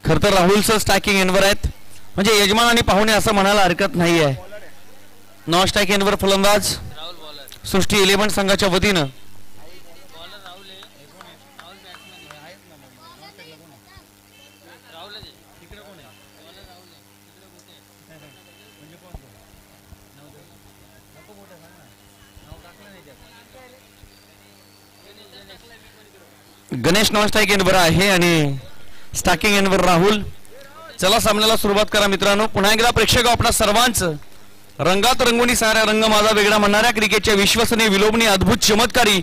खरं तर राहुलचं स्ट्रायकिंग एंडवर आहेत, म्हणजे यजमान आणि पाहुणे असं म्हणायला हरकत नाही आहे. नॉन स्ट्राईक एंडवर फलंदाज सृष्टी 11 संघाच्या वतीनं. गणेश नॉन स्ट्राईक एंडवर आहे आणि स्ट्रायकिंग एंडवर राहुल. चला सामन्याला सुरुवात करा मित्रांनो. पुन्हा एकदा प्रेक्षक आपणा सर्वांचं रंगात रंगवणी साऱ्या रंग माझा वेगळा म्हणणाऱ्या क्रिकेटच्या विश्वसनीय विलोभनीय अद्भुत चमत्कारी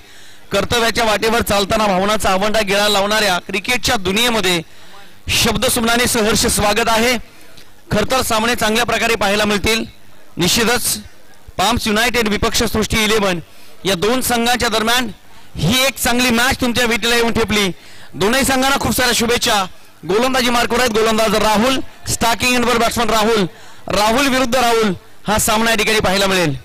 कर्तव्याच्या वाटेवर चालताना भावनाचा आवंडा गिळा लावणाऱ्या क्रिकेटच्या दुनियेमध्ये शब्दसुमनाने सहर्ष स्वागत आहे. खरतर सामने चांगल्या प्रकारे पाहायला मिळतील. निश्चितच पाम्स युनायटेड विपक्ष सृष्टी 11 या दोन संघांच्या दरम्यान ही एक चांगली मॅच तुमच्या भेटीला येऊन ठेपली. दोन्ही संघांना खूप साऱ्या शुभेच्छा. गोलंदाजी मार्कवर आहेत गोलंदाज राहुल, स्ट्रायकिंग एंडवर बॅट्समन राहुल. राहुल विरुद्ध राहुल हा सामना या ठिकाणी पाहायला मिळेल.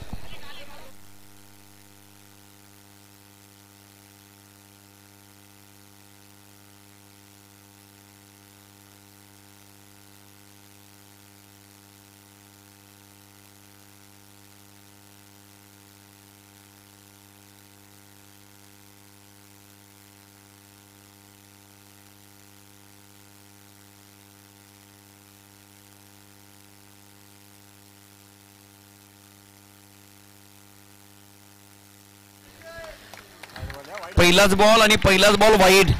पहिलाच बॉल आणि पहिलाच बॉल वाईड.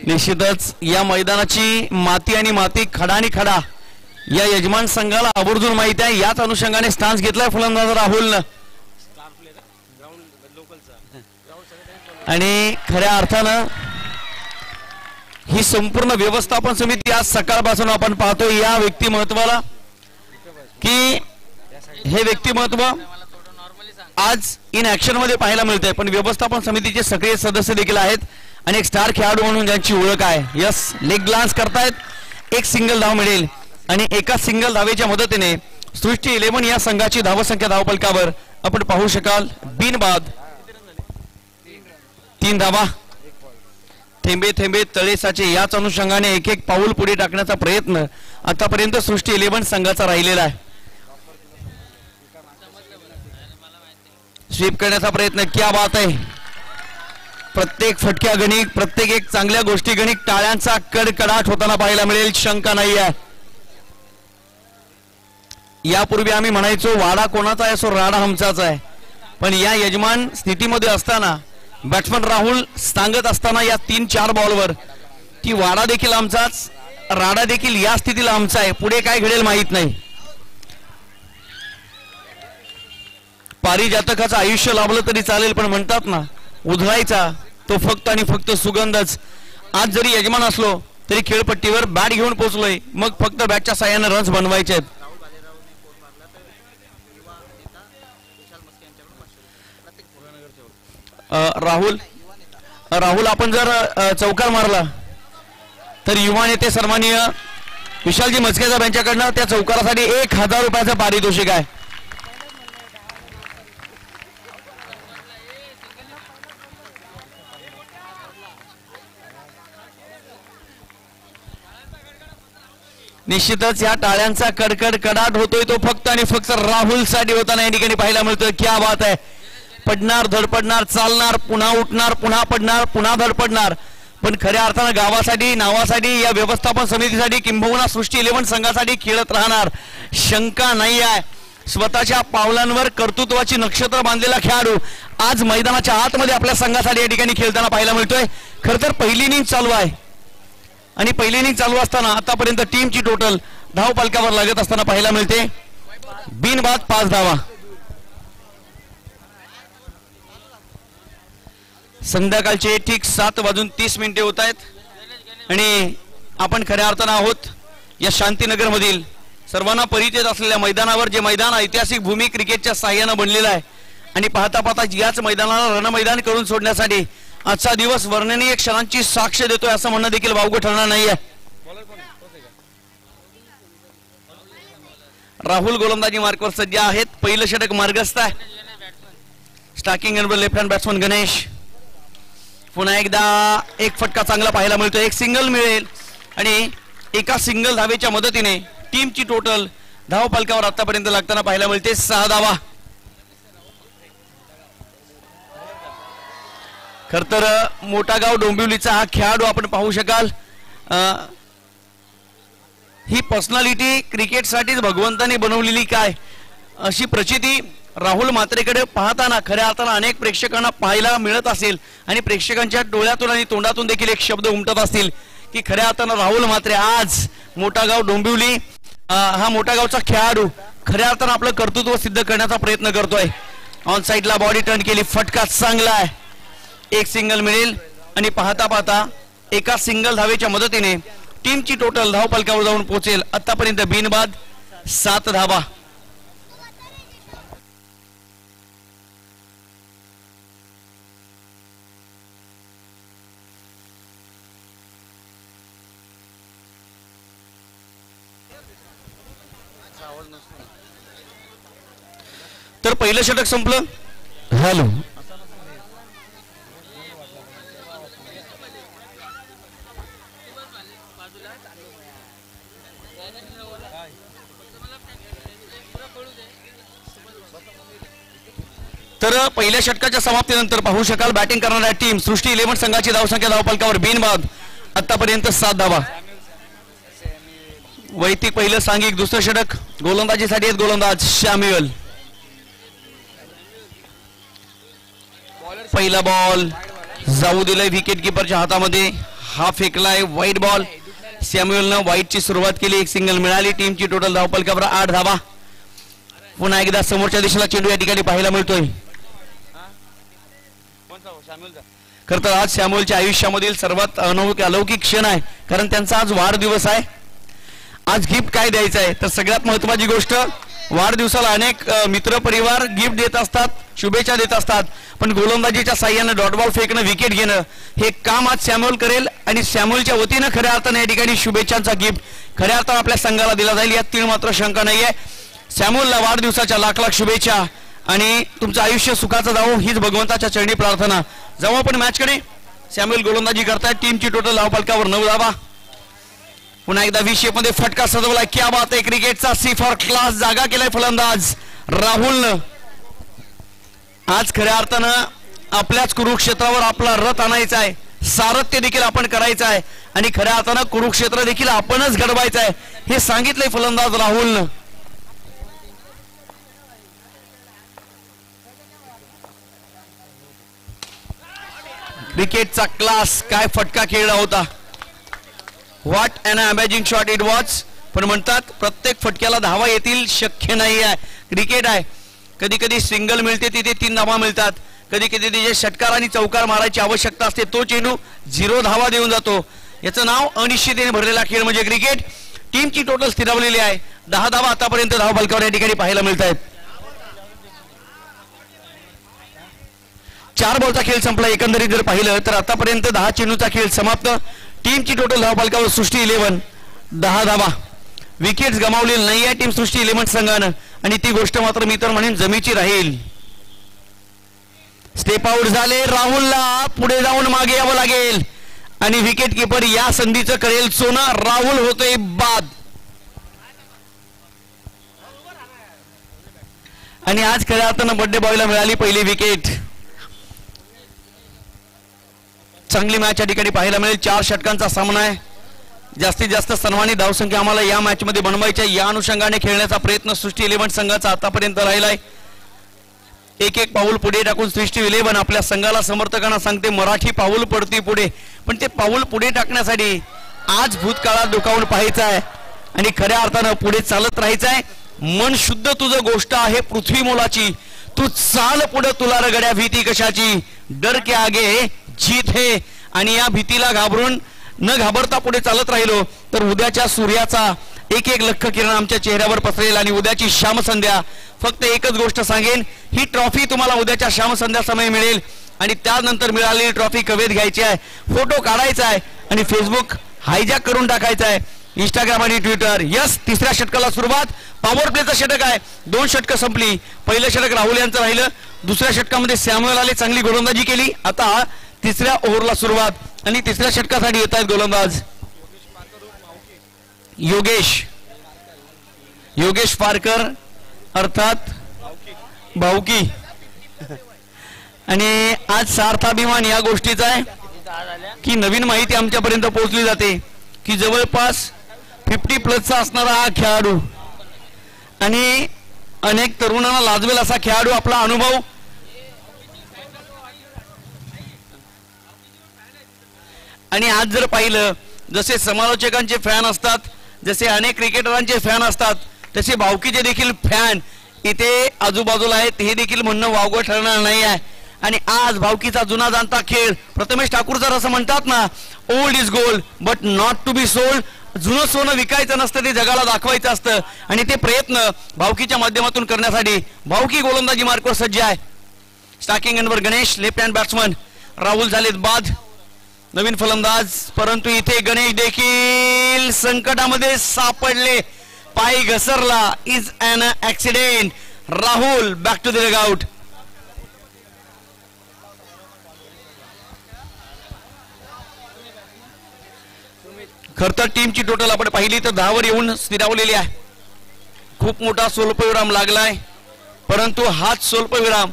निश्चितच या मैदानाची माती आणि माती, खडा आणि खडा या यजमान संघाला आवर्जून माहिती आहे. याच अनुषंगाने स्टान्स घेतलाय फलंदाज राहुलनं आणि खऱ्या अर्थानं ही संपूर्ण व्यवस्थापन समिती आज सकाळपासून आपण पाहतो या व्यक्तिमत्वाला की हे व्यक्तिमत्व आज इन ऍक्शन मध्ये पाहायला मिळतंय. पण व्यवस्थापन समितीचे सगळे सदस्य देखील आहेत आणि एक स्टार खेळाडू म्हणून ज्यांची ओळख आहे. यस, लेग ग्लान्स करतायत. एक सिंगल धाव मिळेल आणि एका सिंगल धावेच्या मदतीने सृष्टी 11 या संघाची धावसंख्या धावफलकावर आपण पाहू शकाल. बिनबाद 3 धावा. थेंबे थेंबे तळे साचे याच अनुषंगाने एक एक पाऊल पुढे टाकण्याचा प्रयत्न आतापर्यंत सृष्टी 11 संघाचा राहिलेला आहे. स्वीप करण्याचा प्रयत्न. क्या बात आहे. प्रत्येक फटक्या गणित, प्रत्येक एक चांगल्या गोष्टी गणित टाळ्यांचा कडकडाट होताना पाहायला मिळेल, शंका नाही आहे. यापूर्वी आम्ही म्हणायचो वाडा कोणाचा आहे सो राडा हमचाच आहे. पण या यजमान स्थितीमध्ये असताना बॅट्समन राहुल सांगत असताना या 3-4 बॉलवर की वाडा देखील आमचाच, राडा देखील या स्थितीला आमचा आहे. पुढे काय घडेल माहित नाही. पारिजातकाचं आयुष्य लाभलं तरी चालेल, पण म्हणतात ना उधळायचा तो फक्त आणि फक्त सुगंधच. आज जरी यजमान असलो तरी खेळपट्टीवर बॅट घेऊन पोहोचलोय, मग फक्त बॅटच्या साह्याने रन्स बनवायचे आहेत. राहुल आपण जर चौकार मारला तर युवा नेते सन्माननीय विशालजी मस्केचा यांच्याकडनं त्या चौकारासाठी 1000 रुपयाचं पारितोषिक आहे. निश्चितच या टाळ्यांचा कडकड कडाट होतोय तो फक्त आणि फक्त राहुल साठी होताना या ठिकाणी पाहायला मिळतोय. क्या बात आहे. पडणार, धडपडणार, चालणार, पुन्हा उठणार, पुन्हा पडणार, पुन्हा धडपडणार. पण खऱ्या अर्थानं गावासाठी, नावासाठी, या व्यवस्थापन समितीसाठी किंबहुना सृष्टी 11 संघासाठी खेळत राहणार, शंका नाही आहे. स्वतःच्या पावलांवर कर्तृत्वाची नक्षत्र बांधलेला खेळाडू आज मैदानाच्या आतमध्ये आपल्या संघासाठी या ठिकाणी खेळताना पाहायला मिळतोय. खरं तर पहिली इनिंग चालू आहे आणि पहिली इनिंग चालू असताना आतापर्यंत टीमची टोटल धाव फलकावर लागत असताना पाहायला मिळते. बिनबाद 5 धावा. संध्याकाळचे ठीक 7:30 होत आहेत आणि आपण खऱ्या अर्थानं आहोत या शांतीनगर मधील सर्वांना परिचित असलेल्या मैदानावर, जे मैदान ऐतिहासिक भूमी क्रिकेटच्या साह्यानं बनलेलं आहे आणि पाहता पाहता याच मैदानाला रणमैदान करून सोडण्यासाठी आजचा दिवस वर्णनीय क्षणांची साक्ष देतोय असं म्हणणं देखील वावगं ठरणार नाहीये. राहुल गोलंदाजी मार्कवर सज्ज आहेत. पहिलं षटक मार्गस्थ आहे. स्ट्रायकिंग एंडवर लेफ्ट हँड बॅट्समन गणेश. पुन्हा एकदा एक फटका चांगला पाहायला मिळतो, एक सिंगल मिळेल आणि एका सिंगल धावेच्या मदतीने टीमची टोटल धाव फलकावर आतापर्यंत लागताना पाहायला मिळते 6 धावा. खर तर मोठागाव डोंबिवलीचा हा खेळाडू आपण पाहू शकाल, ही पर्सनॅलिटी क्रिकेटसाठीच भगवंताने बनवलेली काय अशी प्रचिती राहुल म्हात्रेकडे पाहताना खऱ्या अर्थानं अनेक प्रेक्षकांना पाहायला मिळत असेल आणि प्रेक्षकांच्या डोळ्यातून आणि तोंडातून देखील एक शब्द उमटत असतील की खऱ्या अर्थानं राहुल म्हात्रे आज मोठागाव डोंबिवली हा मोठागावचा खेळाडू खऱ्या अर्थानं आपलं कर्तृत्व सिद्ध करण्याचा प्रयत्न करतोय. ऑन साईडला बॉडी टर्न केली, फटका चांगला आहे, एक सिंगल मिळेल आणि पाहता पाहता एका सिंगल धावेच्या मदतीने टीमची टोटल धाव फलकावर जाऊन पोहोचेल आतापर्यंत बिनबाद 7 धावा. तर पहिलं षटक संपलं. हॅलो तर पहिल्या षटकाच्या समाप्तीनंतर पाहू शकाल बॅटिंग करणाऱ्या टीम सृष्टी 11 संघाची धावसंख्या धावफलकावर बिनबाद आतापर्यंत 7 धावा. वैयक्तिक पहिलं सांघिक दुसरं षटक गोलंदाजीसाठी आहेत गोलंदाज शॅम्युअल. पहिला बॉल जाऊ दिलाय विकेट किपरच्या हातामध्ये, हा फेकलाय वाईट बॉल. सॅम्युअलनं वाईटची सुरुवात केली, एक सिंगल मिळाली, टीमची टोटल धावफलकावर 8 धावा. पुन्हा एकदा समोरच्या दिशेला चेंडू या ठिकाणी पाहायला मिळतोय. खरं तर आज सॅम्युअलच्या आयुष्यामधील सर्वात अलौकिक क्षण आहे, कारण त्यांचा आज वाढदिवस आहे. आज गिफ्ट काय द्यायचं आहे तर सगळ्यात महत्वाची गोष्ट, वाढदिवसाला अनेक मित्र परिवार गिफ्ट देत असतात, शुभेच्छा देत असतात, पण गोलंदाजीच्या साह्यानं डॉट बॉल फेकणं, विकेट घेणं हे काम आज सॅम्युअल करेल आणि सॅम्युअलच्या वतीनं खऱ्या अर्थाने या ठिकाणी शुभेच्छांचा गिफ्ट खऱ्या अर्थानं आपल्या संघाला दिला जाईल, यात तीळ मात्र शंका नाहीये. सॅम्युअलला वाढदिवसाच्या लाख लाख शुभेच्छा आणि तुमचं आयुष्य सुखाचं जावो हीच भगवंताच्या चरणी प्रार्थना. जाऊ आपण मॅचकडे. सॅम्युअल गोलंदाजी करतायत, टीमची टोटल धावफलकावर 9 धावा. पुन्हा एकदा विषय मध्ये फटका सजवलाय, क्या बात आहे, क्रिकेटचा सी फॉर क्लास जागा केलाय फलंदाज राहुलनं. आज खऱ्या अर्थानं आपल्याच कुरुक्षेत्रावर आपला रथ आणायचा आहे, सारथ्य देखील आपण करायचं आहे आणि खऱ्या अर्थानं कुरुक्षेत्र देखील आपणच घडवायचं आहे हे सांगितलंय फलंदाज राहुलनं. क्रिकेटचा क्लास, काय फटका खेळला होता, what an amazing shot it was. पण म्हणतात प्रत्येक फटक्याला धावा येतील शक्य नाही आहे, क्रिकेट आहे. कधी कधी सिंगल मिळते तिथे 3 धावा मिळतात, कधी कधी तिथे षटकार आणि चौकार मारायची आवश्यकता असते, तो चेंडू 0 धावा देऊन जातो. याचं नाव अनिश्चिततेने भरलेला खेळ म्हणजे क्रिकेट. टीमची टोटल स्थिरावलेली आहे, 10 धावा आतापर्यंत धाव फलकावर या ठिकाणी पाहायला मिळत आहेत. 4 बॉलचा खेळ संपला. एकंदरीत जर पाहिलं तर आतापर्यंत 10 चेंडूचा खेळ समाप्त. टीमची टोटल धाव फलकावर सृष्टी 11 10 धावा. विकेट्स गमावलेली नाही आहे टीम सृष्टी 11 संघानं आणि ती गोष्ट मात्र मी तर म्हणेन जमीची राहील. स्टेप आउट झाले, राहुलला पुढे जाऊन मागे यावं लागेल आणि विकेट किपर या संधीचं करेल सोनं. राहुल होतोय बाद आणि आज खऱ्या अर्थानं बर्थडे बॉयला मिळाली पहिली विकेट. चांगली मॅच या ठिकाणी पाहायला मिळेल. 4 षटकांचा सामना आहे. जास्तीत जास्त सन्मानित धावसंख्या आम्हाला या मॅच मध्ये बनवायच्या, या अनुषंगाने खेळण्याचा प्रयत्न सृष्टी 11 संघाचा आतापर्यंत राहिलाय. एक एक पाऊल पुढे टाकून सृष्टी 11 आपल्या संघाला समर्थकांना सांगते मराठी पाऊल पडती पुढे. पण ते पाऊल पुढे टाकण्यासाठी आज भूतकाळात डोकावून पाहायचं आहे आणि खऱ्या अर्थानं पुढे चालत राहायचं आहे. मन शुद्ध तुझं गोष्ट आहे पृथ्वी मोलाची, तू चाल पुढे तुला रगड्या भीती कशाची, डर के आगे जीत है. आणि या भीतीला घाबरून न घाबरता पुढे चालत राहिलो तर उद्याच्या सूर्याचा एक एक लख किरण आमच्या चेहऱ्यावर पसरेल आणि उद्याची श्यामसंध्या. फक्त एकच गोष्ट सांगेन, ही ट्रॉफी तुम्हाला उद्याच्या श्यामसंध्या समय मिळेल आणि त्यानंतर मिळालेली ट्रॉफी कवेत घ्यायची आहे, फोटो काढायचा आहे आणि फेसबुक हायजॅक करून टाकायचा आहे, इंस्टाग्राम आणि ट्विटर. यस, 3ऱ्या षटकाला सुरुवात. पॉवर प्लेचं षटक आहे. 2 षटकं संपली. पहिलं षटक राहुल यांचं राहिलं, 2ऱ्या षटकामध्ये सॅम्युअल आले, चांगली गोलंदाजी केली. आता तिसऱ्या ओव्हरला सुरुवात आणि तिसऱ्या षटकासाठी येत आहेत गोलंदाज योगेश पारकर अर्थात भाऊकी. आणि आज सार्थाभिमान या गोष्टीचा आहे की नवीन माहिती आमच्यापर्यंत पोहोचली जाते की जवळपास 50+ असणारा हा खेळाडू आणि अनेक तरुणांना लाजवेल असा खेळाडू आपला अनुभव आणि आज जर पाहिलं जसे समालोचकांचे फॅन असतात, जसे अनेक क्रिकेटरांचे फॅन असतात, तसे भावकीचे देखील फॅन इथे आजूबाजूला आहेत. हे देखील म्हणणं वावगं ठरणार नाही आहे. आणि आज भावकीचा जुना जाणता खेळ प्रथमेश ठाकूर सर असं म्हणतात ना, old is gold but not to be sold. जुनं सोनं विकायचं नसतं, ते जगाला दाखवायचं असतं. आणि ते प्रयत्न भावकीच्या माध्यमातून करण्यासाठी भावकी गोलंदाजी मार्कवर सज्ज आहे. स्टार्टिंग एंडवर Ganesh, left hand batsman. Rahul झालेत बाद, नवीन फलंदाज. परंतु इथे गणेश देखील संकटामध्ये सापडले, पाय घसरला. Is an accident. Rahul back to the dugout. खर तर टीमची टोटल आपण पाहिली तर 10 वर येऊन स्थिरावलेली आहे. खूप मोठा स्वल्पविराम लागलाय, परंतु हाच स्वल्पविराम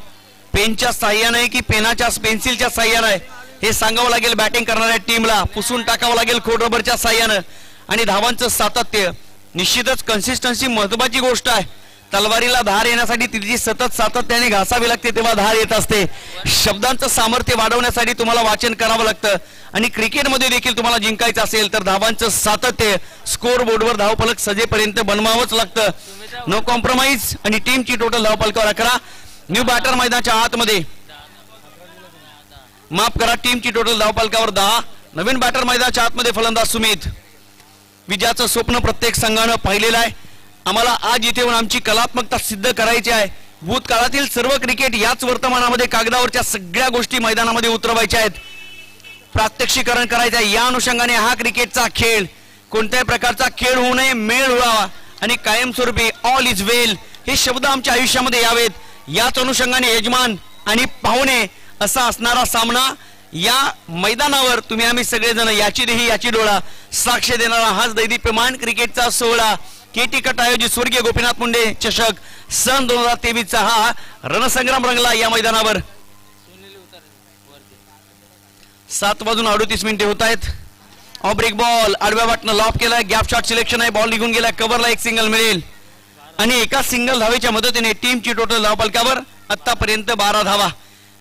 पेनच्या साह्याने आहे की पेन्सिलच्या साह्याने आहे हे सांगावं लागेल बॅटिंग करणाऱ्या टीमला. पुसून टाकावं लागेल खोड रबरच्या साह्यानं. आणि धावांचं सातत्य निश्चितच कन्सिस्टन्सी महत्वाची गोष्ट आहे. तलवारीला धार येण्यासाठी तिची सतत सातत्याने घासावी लागते, तेव्हा धार येत असते. शब्दांचं सामर्थ्य वाढवण्यासाठी तुम्हाला वाचन करावं लागतं. आणि क्रिकेटमध्ये देखील तुम्हाला जिंकायचं असेल तर धावांचं सातत्य, स्कोर बोर्डवर धावफलक सजेपर्यंत बनवावंच लागतं. No compromise. आणि टीमची टोटल धावफलकावर 11. न्यू बॅटर मैदानाच्या आतमध्ये, माफ करा, टीमची टोटल धावफलकावर 10. नवीन बॅटर मैदानाच्या आतमध्ये फलंदाज सुमित. विजयाचं स्वप्न प्रत्येक संघानं पाहिलेलं आहे. आम्हाला आज इथे येऊन आमची कलात्मकता सिद्ध करायची आहे. भूतकाळातील सर्व क्रिकेट याच वर्तमानामध्ये कागदावरच्या सगळ्या गोष्टी मैदानामध्ये उतरवायच्या आहेत, प्रात्यक्षिकरण करायचं आहे. या अनुषंगाने हा क्रिकेटचा खेळ कोणत्याही प्रकारचा खेळ होऊ नये, मेळ व्हावा आणि कायमस्वरूपी ऑल इज वेल हे शब्द आमच्या आयुष्यामध्ये यावेत. याच अनुषंगाने यजमान आणि पाहुणे असा असणारा सामना या मैदानावर तुम्ही आम्ही सगळेजण याची देही याची डोळा साक्ष देणारा हाच दैदिप्यमान क्रिकेटचा सोहळा केटी कट आयोजित स्वर्गीय गोपीनाथ मुंडे चषक सन 2023चा हा रणसंग्राम रंगला या मैदानावर. 7:38 होत आहेत. ऑफ ब्रेक बॉल आडव्या वाटनं लॉफ केलाय, गॅप शॉट सिलेक्शन आहे, बॉल निघून गेलाय, कव्हरला एक सिंगल मिळेल. आणि एका सिंगल धावेच्या मदतीने टीमची टोटल धावफलकावर आतापर्यंत 12 धावा.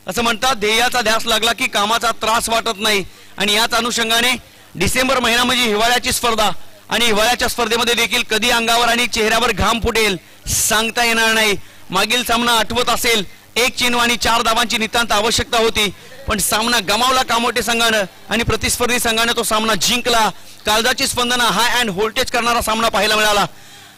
असं म्हणतात ध्येयाचा ध्यास लागला की कामाचा त्रास वाटत नाही. आणि याच अनुषंगाने डिसेंबर महिना म्हणजे हिवाळ्याची स्पर्धा आणि हिवाळ्याच्या स्पर्धेमध्ये देखील कधी अंगावर आणि चेहऱ्यावर घाम फुटेल सांगता येणार नाही. मागील सामना आठवत असेल, 1 चेंडू आणि 4 धावांची नितांत आवश्यकता होती, पण सामना गमावला कामोटे संघानं आणि प्रतिस्पर्धी संघानं तो सामना जिंकला. काळजाची स्पंदना हाय अँड व्होल्टेज करणारा सामना पाहायला मिळाला.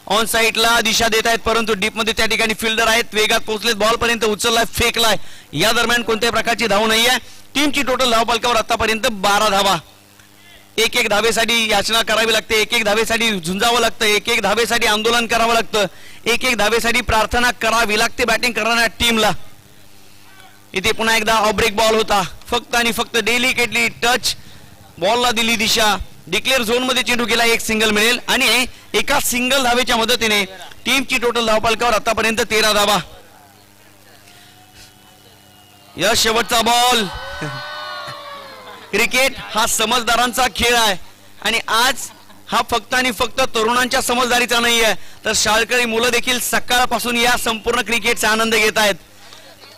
ऑन साईडला दिशा देत आहेत, परंतु डीप मध्ये त्या ठिकाणी फिल्डर आहेत, वेगात पोहोचलेत, बॉल पर्यंत उचललाय, फेकलाय. या दरम्यान कोणत्याही प्रकारची धाव नाहीये. टीमची टोटल धावफलकावर आतापर्यंत 12 धावा. एक धावेसाठी याचना करावी लागते, एक धावेसाठी झुंजावं लागतं, एक धावेसाठी आंदोलन करावं लागतं, एक धावेसाठी प्रार्थना करावी लागते बॅटिंग करणाऱ्या टीमला. इथे पुन्हा एकदा ऑफ ब्रेक बॉल होता, फक्त आणि फक्त डेलिकेटली टच, बॉलला दिली दिशा, डिक्लेअर झोन मध्ये चेंडू गेला, एक सिंगल मिळेल. आणि एका सिंगल धावेच्या मदतीने टीमची टोटल धावफलकावर आतापर्यंत 13 धावा. या शेवटचा बॉल. क्रिकेट हा समजदारांचा खेळ आहे आणि आज हा फक्त आणि फक्त तरुणांच्या समजदारीचा नाही आहे, तर शाळकरी मुलं देखील सकाळपासून या संपूर्ण क्रिकेटचा आनंद घेत आहेत.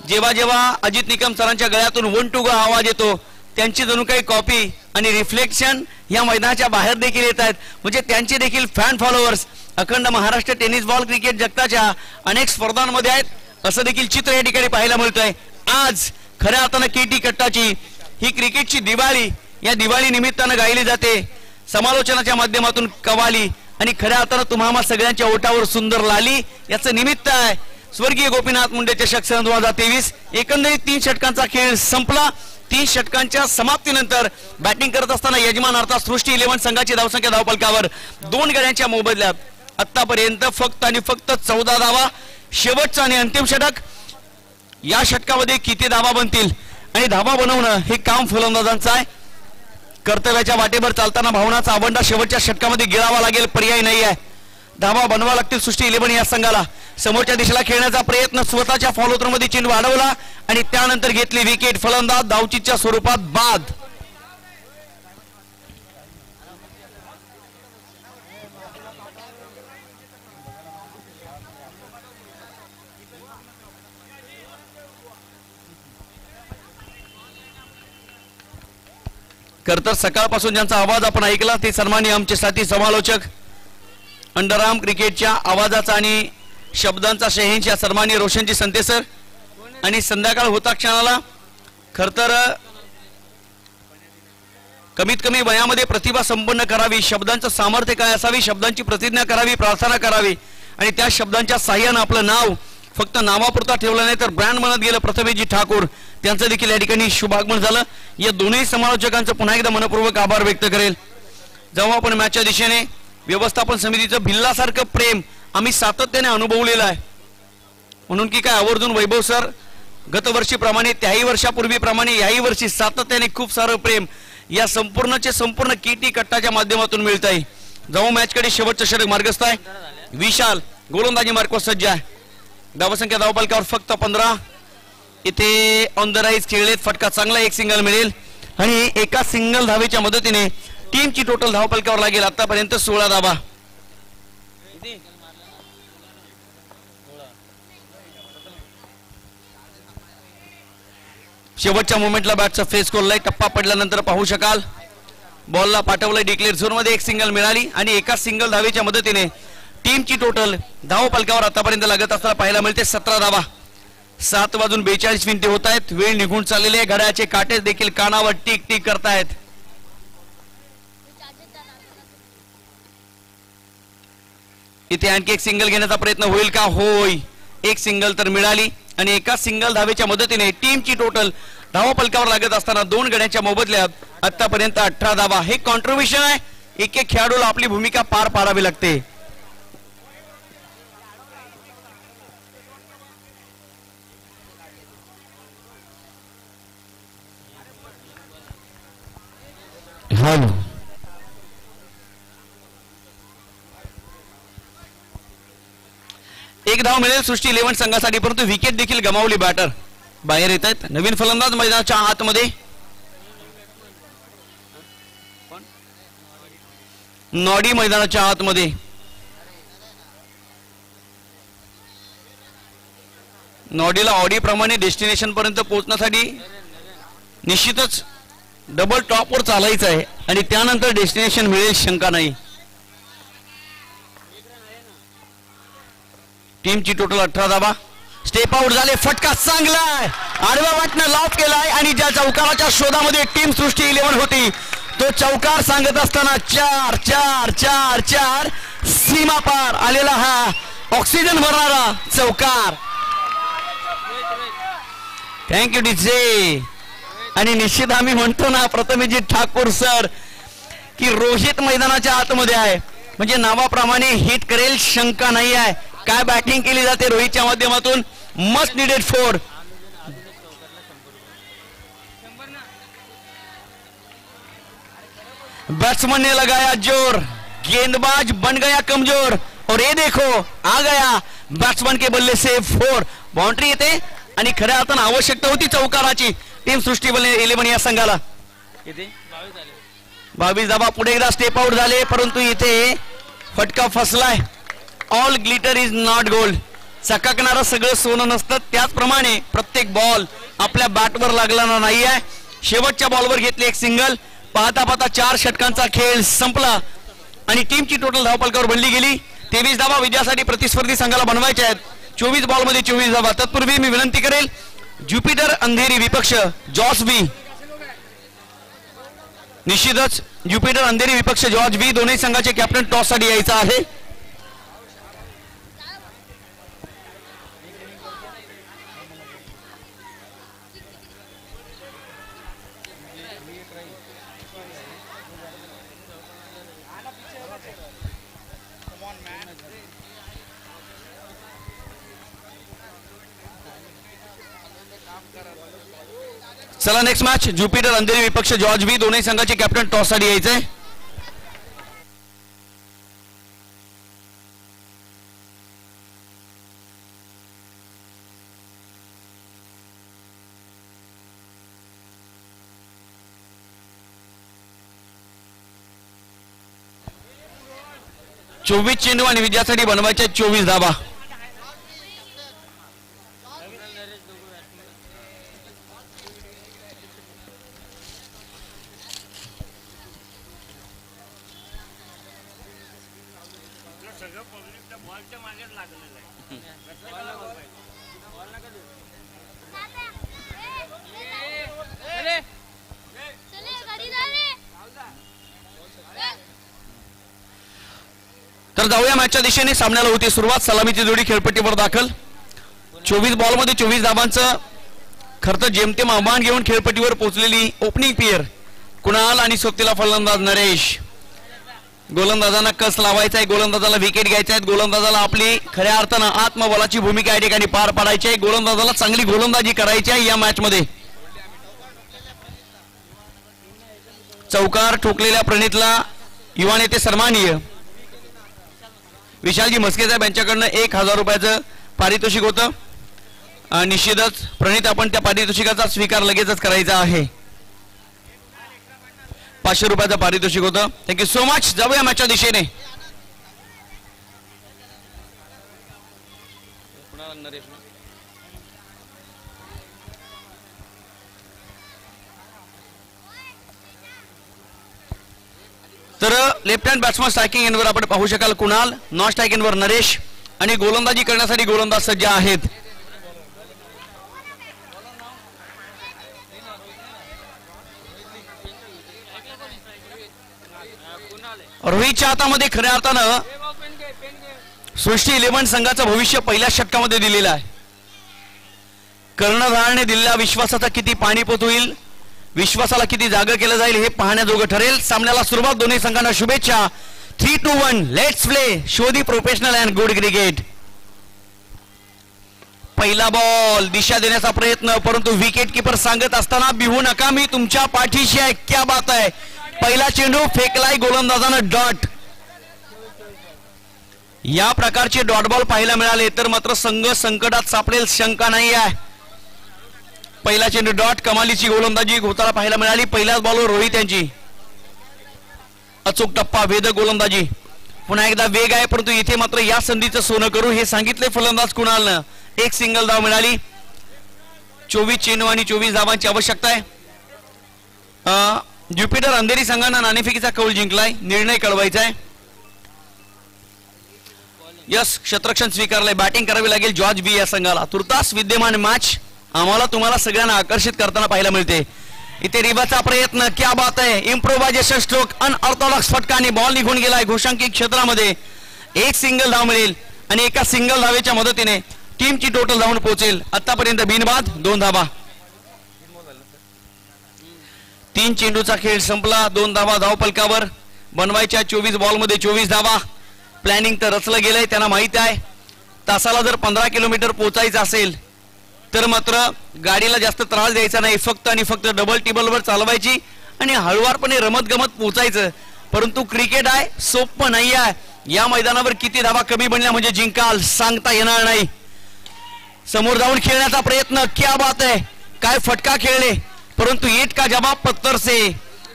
जेव्हा जेव्हा अजित निकम सरांच्या गळ्यातून 1 to go आवाज येतो, त्यांची जणू काही कॉपी आणि रिफ्लेक्शन या मैदानाच्या बाहेर देखील येत आहेत. म्हणजे त्यांचे देखील फॅन फॉलोअर्स अखंड महाराष्ट्र टेनिस बॉल क्रिकेट जगताच्या अनेक स्पर्धांमध्ये आहेत, असं देखील चित्र या ठिकाणी पाहायला मिळतंय. आज खऱ्या अर्थानं केटी कट्टाची ही क्रिकेटची दिवाळी या दिवाळी निमित्तानं गायली जाते. समालोचनाच्या माध्यमातून कवाली आणि खऱ्या अर्थानं तुम्हा सगळ्यांच्या ओठावर सुंदर लाली याचं निमित्त आहे स्वर्गीय गोपीनाथ मुंडे चषक सन 2023. एकंदरीत 3 षटकांचा खेळ संपला. 3 षटकांच्या समाप्तीनंतर बॅटिंग करत असताना यजमान अर्थात सृष्टी 11 संघाची धावसंख्या धावफलकावर 2 गड्यांच्या मोबदल्यात आतापर्यंत फक्त आणि फक्त 14 धावा. शेवटचा आणि अंतिम षटक, या षटकामध्ये किती धावा बनतील आणि धावा बनवणं हे काम फलंदाजांचं आहे. कर्तव्याच्या वाटेवर चालताना भावनाचा आवंडा शेवटच्या षटकामध्ये गिळावा लागेल, पर्याय नाही आहे. धावा बनवा लागतील सृष्टी 11 या संघाला. समोरच्या दिशेला खेळण्याचा प्रयत्न, स्वतःच्या फॉलोथ्रो मध्ये चेंडू अडवला आणि त्यानंतर घेतली विकेट. फलंदाज धावचीच्या स्वरूपात बाद. खरं तर सकाळपासून ज्यांचा आवाज आपण ऐकला ते सन्माननीय आमचे साथी समालोचक, अंडरआर्म क्रिकेटच्या आवाजाचा आणि शब्दांचा शहेनशाह सन्माननीय रोशनजी संते सर. आणि संध्याकाळ होता क्षणाला खरं तर कमीत कमी वयामध्ये प्रतिभा संपन्न करावी, शब्दांचं सामर्थ्य काय असावी, शब्दांची प्रतिज्ञा करावी, प्रार्थना करावी आणि त्या शब्दांच्या साह्यानं आपलं नाव फक्त नावापुरता ठेवलं नाही तर ब्रँड बनत गेलं. प्रथमेशजी ठाकूर त्यांचं देखील या ठिकाणी शुभागमन झालं. या दोन्ही समालोचकांचं पुन्हा एकदा मनपूर्वक आभार व्यक्त करेल. जेव्हा आपण मॅचच्या दिशेने व्यवस्थापन समितीचं भिल्लासारखं प्रेम आम्ही सातत्याने अनुभवलेलं आहे. म्हणून की काय आवर्जून वैभव सर गतवर्षीप्रमाणे त्याही वर्षापूर्वीप्रमाणे याही वर्षी सातत्याने खूप सारं प्रेम या संपूर्णचे संपूर्ण किटी कट्टाच्या माध्यमातून मिळत आहे. जेव्हा मॅचकडे शेवटचं षटक मार्गस्थ आहे. विशाल गोलंदाजी मार्कवर सज्ज आहे. धावसंख्या धावपालकावर फक्त 15. इथे ऑन द राईज खेळलेत. फटका चांगला, एक सिंगल मिळेल आणि एका सिंगल धावेच्या मदतीने टीमची टोटल धावपालकावर लागेल आतापर्यंत 16 धावा. शेवटच्या मोमेंटला बॅटचा फेस खोललाय. टप्पा पडल्यानंतर पाहू शकाल बॉलला पाठवलंय डिक्लेअर झोन मध्ये. एक सिंगल मिळाली आणि एका सिंगल धावेच्या मदतीने टीमची टोटल धावपालकावर आतापर्यंत लागत असताना पाहायला मिळते 17 धावा. 7:42 मिनिटे होत आहेत. वेळ निघून चाललेली आहे. घड्याळाचे काटे देखील कानावर टिक टिक करतायत. इथे आणखी एक सिंगल घेण्याचा प्रयत्न होईल का? होय, एक सिंगल तर मिळाली आणि एका सिंगल धावेच्या मदतीने टीमची टोटल धावपालकावर लागत असताना 2 गड्यांच्या मोबदल्यात आतापर्यंत 18 धावा. हे कॉन्ट्रीब्युशन आहे. एक एक खेळाडूला आपली भूमिका पार पाडावी लागते. एक धाव मिळेल सृष्टी 11 संघासाठी, परंतु विकेट देखील गमावली. बॅटर बाहेर येत आहेत. नवीन फलंदाज मैदानाच्या आतमध्ये. नॉडी मैदानाच्या आतमध्ये. नॉडीला ऑडी प्रमाणे डेस्टिनेशन पर्यंत पोहोचण्यासाठी निश्चितच डबल टॉपवर चालायचं आहे आणि त्यानंतर डेस्टिनेशन मिळेल, शंका नाही. टीमची टोटल 18 धावा. स्टेप आउट झाले. फटका चांगला आहे. आडव्या वाटनं लॉक केलाय आणि ज्या चौकाराच्या शोधामध्ये टीम सृष्टी 11 होती तो चौकार सांगत असताना 4 4 4 4 सीमा पार आलेला हा ऑक्सिजन भरणारा चौकार. Thank you DJ. आणि निश्चित आम्ही म्हणतो ना प्रथमेशजी ठाकूर सर की रोहित मैदानाच्या आतमध्ये आहे म्हणजे नावाप्रमाणे हिट करेल, शंका नाही आहे. काय बॅटिंग केली जाते रोहितच्या माध्यमातून. Must needed 4. बैट्समैन ने लगाया जोर, गेंदबाज बन गया कमजोर और ये देखो आ गया बैट्समैन के बल्ले से 4. बाउंड्री येते आणि खऱ्या अर्थानं आवश्यकता होती चौकाराची टीम सृष्टी 11 या संघाला. 22 धावा. पुढे एकदा स्टेप आउट झाले परंतु इथे फटका फसलाय. All glitter is not gold. चकाकणारं सगळं सोनं नसतं. त्याचप्रमाणे प्रत्येक बॉल आपल्या बॅटवर लागला नाही आहे. शेवटच्या बॉलवर घेतले एक सिंगल. पाहता पाहता 4 षटकांचा खेळ संपला आणि टीमची टोटल धावपालकावर बनली गेली. 23 धावा विजयासाठी प्रतिस्पर्धी संघाला बनवायच्या आहेत. 24 बॉलमध्ये 24 धावा. तत्पूर्वी मी विनंती करेल ज्युपिटर अंधेरी विपक्ष जॉर्ज बी. निश्चितच ज्युपिटर अंधेरी विपक्ष जॉर्ज बी दोन्ही संघाचे कॅप्टन टॉस साठी यायचा आहे. चला नेक्स्ट मॅच ज्युपिटर अंधेरी विपक्ष जॉर्ज बी. दोन्ही संघाचे कॅप्टन टॉस साठी यायचे. चोवीस चेंडू आणि विजयासाठी बनवायचे 24 धाबा. तर जाऊया मॅचच्या दिशेने. सामन्याला होती सुरुवात. सलामीची जोडी खेळपट्टीवर दाखल. 24 बॉलमध्ये 24 धाबांचं खरं तर जेमतेम आव्हान घेऊन खेळपट्टीवर पोहोचलेली ओपनिंग पेअर कुणाल आणि सोबतीला फलंदाज नरेश. गोलंदाजांना कस लावायचा आहे, गोलंदाजाला विकेट घ्यायचा आहे, गोलंदाजाला आपली खऱ्या अर्थानं आत्मबलाची भूमिका या ठिकाणी पार पाडायची आहे. गोलंदाजाला चांगली गोलंदाजी करायची आहे या मॅच मध्ये. चौकार ठोकलेल्या प्रणितला युवा नेते सन्माननीय विशालजी मस्के साहेब यांच्याकडनं 1000 रुपयाचं पारितोषिक होतं. निश्चितच प्रणित आपण त्या पारितोषिकाचा स्वीकार लगेचच करायचा आहे. 500 रुपयाचं पारितोषिक होतं. Thank you so much. जाऊया मॅचच्या दिशेने. तर लेफ्ट हँड बॅट्समन स्ट्रायकिंग एंडवर आपण पाहू शकाल कुणाल, नॉन स्ट्रायकिंग एंडवर नरेश आणि गोलंदाजी करण्यासाठी गोलंदाज सज्ज आहेत. रोहितच्या हातामध्ये खऱ्या अर्थानं सृष्टी 11 संघाचं भविष्य पहिल्या षटकामध्ये दिलेलं आहे. कर्णधाराने दिलेल्या विश्वासाचा किती पाणीपोत होईल, विश्वासाला किती जागा केलं जाईल हे पाहण्याजोगं ठरेल. सामन्याला सुरुवात. दोन्ही संघांना शुभेच्छा. 3-2-1 let's play. Show the professional and good cricket. पहिला बॉल दिशा देण्याचा प्रयत्न, परंतु विकेट किपर सांगत असताना भिवू नका, मी तुमच्या पाठीशी आहे. क्या बात आहे. पहिला चेंडू फेकलाय गोलंदाजानं डॉट. या प्रकारचे डॉट बॉल पाहायला मिळाले तर मात्र संघ संकटात सापडेल, शंका नाही आहे. पहिला चेंडू डॉट. कमालीची गोलंदाजी घोताळा पाहायला मिळाली. पहिल्याच बॉलवर रोहित यांची अचूक टप्पा, वेधक गोलंदाजी. पुन्हा एकदा वेग आहे, परंतु इथे मात्र या संधीचं सोनं करू हे सांगितले फलंदाज कुणालनं. एक सिंगल धाव मिळाली. 24 चेंडू आणि 24 धावांची आवश्यकता आहे. ज्युपिटर अंधेरी संघानं नाणेफेकीचा कौल जिंकलाय. निर्णय कळवायचा आहे. यस, क्षेत्ररक्षण स्वीकारलंय. बॅटिंग करावी लागेल जॉर्ज बी या संघाला. तुर्तास विद्यमान मॅच आम्हाला तुम्हाला सगळ्यांना आकर्षित करताना पाहायला मिळते. इथे रिबाचा प्रयत्न. क्या बात आहे. Improvisation stroke. अनऑर्थोडॉक्स फटकाने बॉल निघून गेलाय घोषांकित क्षेत्रामध्ये. एक सिंगल धाव मिळेल आणि एका सिंगल धावेच्या मदतीने टीमची टोटल धावून पोहोचेल. आतापर्यंत बिनबाद 2 धावा. 3 चेंडूचा खेळ संपला. 2 धावा धावफलकावर. बनवायच्या 24 बॉलमध्ये 24 धावा. प्लॅनिंग तर रचलं गेलंय. त्यांना माहिती आहे तासाला जर 15 किलोमीटर पोहोचायचं असेल तर मात्र गाडीला जास्त त्रास द्यायचा नाही. फक्त आणि फक्त डबल टेबलवर चालवायची आणि हळुवारपणे रमत गमत पोहोचायचं. परंतु क्रिकेट आहे, सोपं नाही आहे. या मैदानावर किती धावा कमी बनल्या म्हणजे जिंकाल सांगता येणार नाही. समोर जाऊन खेळण्याचा प्रयत्न. क्या बात आहे. काय फटका खेळले, परंतु येत का जवाब पत्तर से.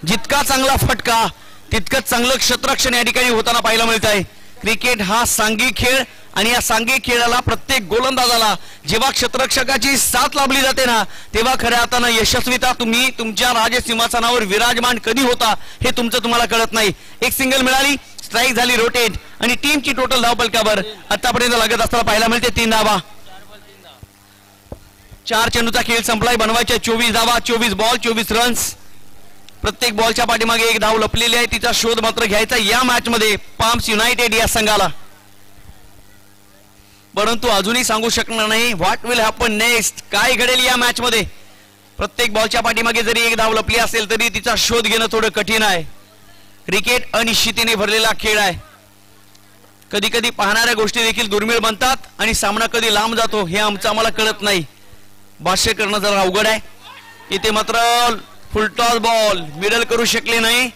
जितका चांगला फटका तितकंच चांगलं क्षेत्ररक्षण या ठिकाणी होताना पाहायला मिळत आहे. क्रिकेट हा सांघिक खेळ आणि या सांघिक खेळाला प्रत्येक गोलंदाजाला जेव्हा क्षेत्ररक्षकाची साथ लाभली जाते ना तेव्हा खऱ्या अर्थानं यशस्वीता तुम्ही तुमच्या राजसिंहासनावर विराजमान कधी होता हे तुमचं तुम्हाला कळत नाही. एक सिंगल मिळाली. स्ट्राईक झाली रोटेट आणि टीमची टोटल धावफलकावर आतापर्यंत लागत असताना पाहायला मिळते 3 धावा. 4 चेंडूचा खेळ संपलाय. बनवायच्या 24 धावा. 24 बॉल 24 रन्स. प्रत्येक बॉलच्या पाठीमागे एक धाव लपलेली आहे. तिचा शोध मात्र घ्यायचा या मॅच मध्ये पाम्स युनायटेड या संघाला. परंतु अजूनही सांगू शकणार नाही व्हॉट विल हॅपन नेक्स्ट. काय घडेल या मॅच मध्ये. प्रत्येक बॉलच्या पाठीमागे जरी एक धाव लपली असेल तरी तिचा शोध घेणं थोडं कठीण आहे. क्रिकेट अनिश्चिततेने भरलेला खेळ आहे. कधी कधी पाहणाऱ्या गोष्टी देखील दुर्मिळ बनतात आणि सामना कधी लांब जातो हे आम्हाला कळत नाही. भाष्य करणं जरा अवघड आहे. इथे मात्र फुलटॉस बॉल मिडल करू शकले नाही.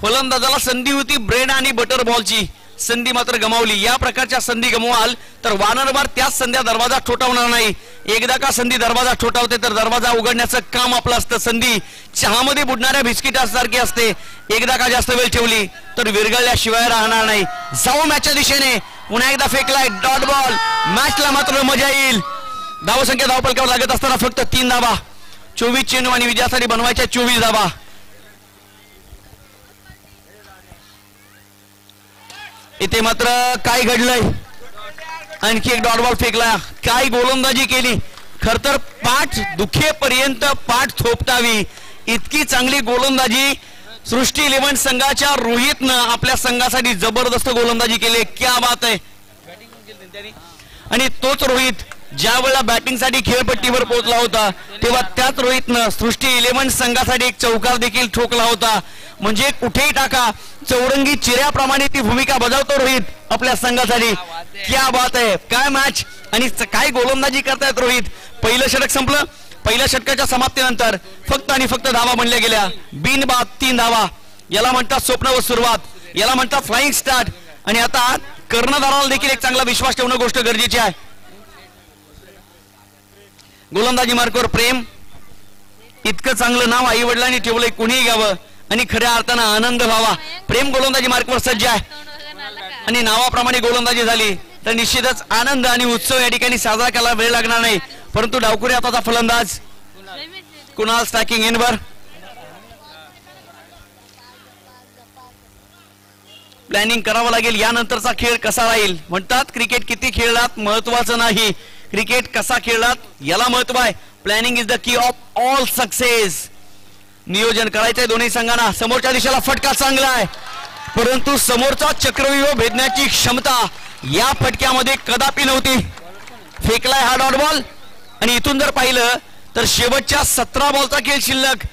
फलंदाजाला संधी होती ब्रेड आणि बटर बॉलची, संधी मात्र गमावली. या प्रकारच्या संधी गमवाल तर वारंवार त्याच संध्या दरवाजा ठोठावणार नाही. एकदा का संधी दरवाजा ठोठावते तर दरवाजा उघडण्याचं काम आपलं असतं. संधी चहामध्ये बुडणाऱ्या बिस्किटासारखी असते, एकदा का जास्त वेळ ठेवली तर विरघळल्याशिवाय राहणार नाही. जाऊ मॅचच्या दिशेने, पुन्हा एकदा फेकलाय डॉट बॉल. मॅचला मात्र मजा येईल. धावसंख्या धावपलकावर लागत असताना फक्त 3 धावा. 24 चेंडू आणि विजयासाठी बनवायच्या 24 धावा. इथे मात्र काय घडलंय, आणखी एक डॉट बॉल फेकला. काय गोलंदाजी केली. खर तर पाठ दुखेपर्यंत पाठ थोपटावी इतकी चांगली गोलंदाजी सृष्टी 11 संघाच्या रोहितनं आपल्या संघासाठी जबरदस्त गोलंदाजी केली. क्या बात आहे. आणि तोच रोहित ज्या वेळेला बॅटिंगसाठी खेळपट्टीवर पोहोचला होता तेव्हा त्याच रोहितनं सृष्टी 11 संघासाठी एक चौकार देखील ठोकला होता. म्हणजे कुठेही टाका, चौरंगी चिऱ्याप्रमाणे ती भूमिका बजावतो रोहित आपल्या संघासाठी. क्या बात आहे. काय मॅच आणि काय गोलंदाजी करतायत रोहित. पहिलं षटक संपलं. पहिल्या षटकाच्या समाप्तीनंतर फक्त आणि फक्त धावा बनल्या गेल्या. बिनबाद 3 धावा. याला म्हणतात स्वप्न व सुरुवात, याला म्हणतात फ्लाइंग स्टार्ट. आणि आता कर्णधाराला देखील एक चांगला विश्वास ठेवणं गोष्ट गरजेची आहे. गोलंदाजी मार्कवर प्रेम. इतकं चांगलं नाव आई वडिलांनी ठेवलंय, कुणीही घ्यावं आणि खऱ्या अर्थानं आनंद व्हावा. प्रेम गोलंदाजी मार्कवर सज्ज आहे आणि नावाप्रमाणे गोलंदाजी झाली तर निश्चितच आनंद आणि उत्सव या ठिकाणी साजरा करायला वेळ लागणार नाही. परंतु डावखुरी आताचा फलंदाज कुणाल स्टॅकिंग इनवर. प्लॅनिंग करावं लागेल यानंतरचा खेळ कसा राहील. म्हणतात क्रिकेट किती खेळलात महत्वाचं नाही, क्रिकेट कसा खेळलात याला महत्व आहे. Planning is the key of all success. नियोजन करायचंय दोन्ही संघांना. समोरच्या दिशेला फटका चांगला आहे, परंतु समोरचा चक्रव्यूह भेदण्याची क्षमता या फटक्यामध्ये कदापि नव्हती. फेकलाय हा डॉट बॉल आणि इथून जर पाहिलं तर शेवटच्या 17 बॉलचा खेळ शिल्लक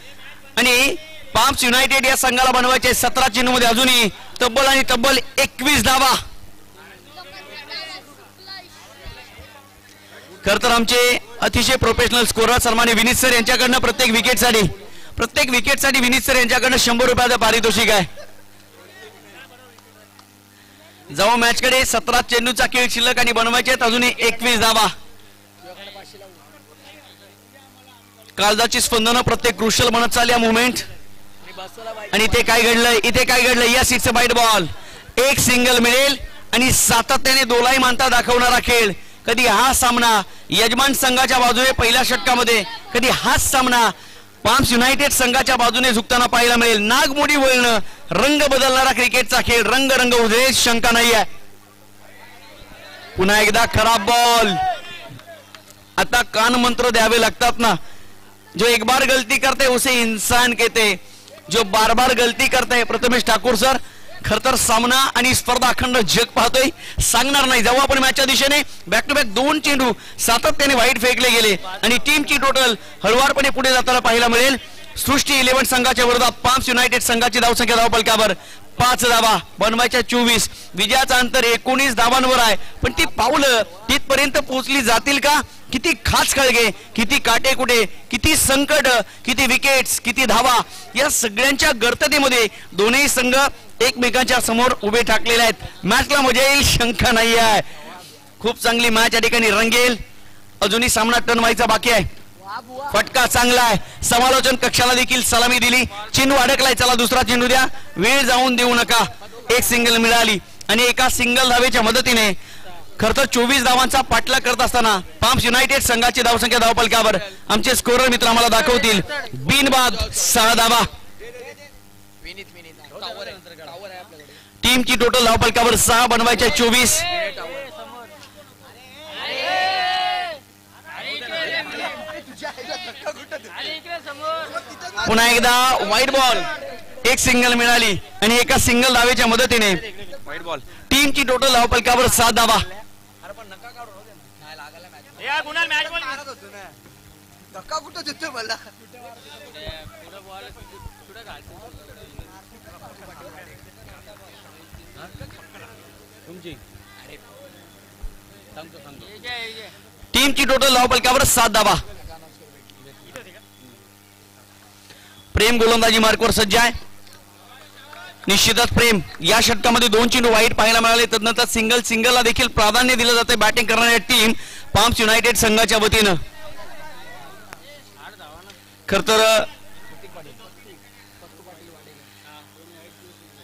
आणि पाम्स युनायटेड या संघाला बनवायचे 17 चेंडूमध्ये अजूनही तब्बल आणि तब्बल 21 धावा. खर तर आमचे अतिशय प्रोफेशनल स्कोरर सन्मान्य विनीत सर यांच्याकडनं प्रत्येक विकेटसाठी विनीत सर यांच्याकडनं 100 रुपयाचं पारितोषिक आहे. जाऊ मॅचकडे. 17 चेंडूचा खेळ शिल्लक आणि बनवायचे अजूनही 21 धावा. काळजाची स्पंदनं प्रत्येक क्रुशल बनत चालली मुवमेंट. आणि इथे काय घडलंय. या सिक्स बाईट बॉल. एक सिंगल मिळेल आणि सातत्याने दोलाई मानता दाखवणारा खेळ. कधी हा सामना यजमान संघाच्या बाजूने पहिल्या षटकामध्ये, कधी हाच सामना पाम्स युनायटेड संघाच्या बाजूने झुकताना पाहायला मिळेल. नागमोडी वळणं, रंग बदलणारा क्रिकेटचा खेळ. रंग उदे शंका नाही आहे. पुन्हा एकदा खराब बॉल. आता कान मंत्र द्यावे लागतात ना. जो एक बार गलती करते उसे इंसान कहते, जो बार बार गलती करते. प्रथमेश ठाकूर सर, खर तर सामना आणि स्पर्धा अखंड जग पाहतोय, सांगणार नाही. जाऊ आपण मॅचच्या दिशेने. बॅक टू बॅक 2 चेंडू सातत्याने वाईट फेकले गेले आणि टीमची टोटल हळुवारपणे पुढे जाताना पाहायला मिळेल. सृष्टी 11 संघाच्या विरोधात पाम्स युनायटेड संघाची धावसंख्या धावपलकावर 5 धावा. बनवायच्या 24. विजयाचं अंतर 19 धावांवर आहे. पण ती पावलं तिथपर्यंत पोहोचली जातील का. किती खास खळगे, किती काटे कुठे, किती संकट, किती विकेट्स, किती धावा, या सगळ्यांच्या गर्ततेमध्ये दोन्ही संघ एकमेकांच्या समोर उभे ठाकलेले आहेत. मॅचला मजा येईल शंका नाही आहे. खूप चांगली मॅच या ठिकाणी रंगेल. अजूनही सामना टर्न व्हायचा बाकी आहे. फटका चांगला आहे. समालोचन कक्षाला देखील सलामी दिली. चेंडू अडकलाय, चला दुसरा चेंडू द्या, वेळ जाऊन देऊ नका. एक सिंगल मिळाली आणि एका सिंगल धावेच्या मदतीने खर तर 24 धावांचा पाठलाग करत असताना पाम्स युनायटेड संघाची धावसंख्या धावपलकावर आमचे स्कोरर मित्र आम्हाला दाखवतील. बिनबाद 6 धावा. टीमची टोटल धावपलकावर 6, बनवायच्या 24. पुन्हा एकदा व्हाईट बॉल. एक सिंगल मिळाली आणि एका सिंगल धावेच्या मदतीने व्हाईट बॉल. टीमची टोटल धावपलकावर 7 धावा. टीमची टोटल धावपलकावर 7 धावा. प्रेम गोलंदाजी मार्कवर सज्ज आहे. निश्चितच प्रेम या षटकामध्ये 2 चेंडू वाईट पाहायला मिळाले. तदनंतर सिंगलला देखील प्राधान्य दिलं जाते बॅटिंग करणाऱ्या टीम पाम्स युनायटेड संघाच्या वतीनं. खर तर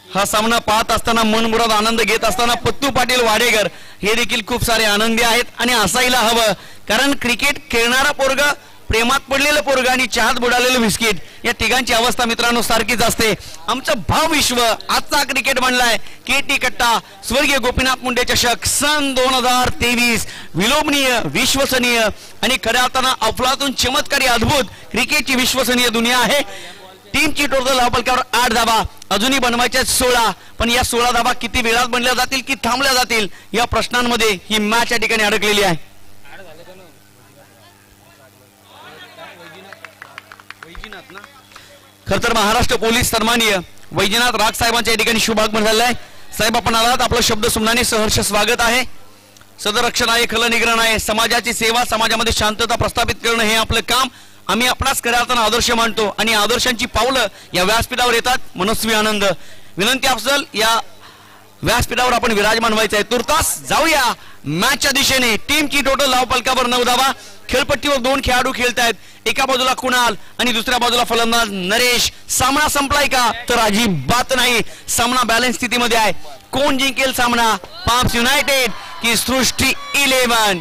हा सामना पाहत असताना मनमुराद आनंद घेत असताना पत्तू पाटील वाडेकर हे देखील खूप सारे आनंदी आहेत आणि असायला हवं. कारण क्रिकेट खेळणारा पोरगा, प्रेमात पडलेलं पोरगा आणि चहात बुडालेलं बिस्किट या तिघांची अवस्था मित्रांनो सारखीच असते. आमचं भाव विश्व आजचा क्रिकेट बनलाय केटी कट्टा स्वर्गीय गोपीनाथ मुंडे चषक सन 2023. विलोभनीय, विश्वसनीय आणि खऱ्या अर्थानं अफलातून चमत्कारी अद्भुत क्रिकेटची विश्वसनीय दुनिया आहे. टीमची टोटल धावफलकावर 8 धावा अजूनही बनवायच्या 16. पण या 16 धावा किती वेळात बनल्या जातील की थांबल्या जातील या प्रश्नांमध्ये ही मॅच या ठिकाणी अडकलेली आहे. खर तर महाराष्ट्र पोलीस सन्माननीय वैजनाथ राग साहेबांच्या या ठिकाणी शुभागमन झालेलं आहे. साहेब आपण आलात, आपलं शब्द सुमनाने सहर्ष स्वागत आहे. सदरक्षण आहे, खलनिग्रहण आहे, समाजाची सेवा, समाजामध्ये शांतता प्रस्थापित करणं हे आपलं काम. आम्ही आपणास खऱ्या अर्थानं आदर्श मानतो आणि आदर्शांची पावलं या व्यासपीठावर येतात. मनस्वी आनंद. विनंती अफजल या व्यासपीठावर आपण विराजमान व्हायचं आहे. तुर्तास जाऊया मॅचच्या दिशेने. टीमची टोटल धावफलकावर 9 धावा. खेळपट्टीवर 2 खेळाडू खेळत आहेत. एका बाजूला कुणाल आणि दुसऱ्या बाजूला फलंदाज नरेश. सामना संपलाय का तर अजिबात नाही. सामना बॅलन्स स्थितीमध्ये आहे. कोण जिंकेल सामना, पाम्स युनायटेड की सृष्टी 11?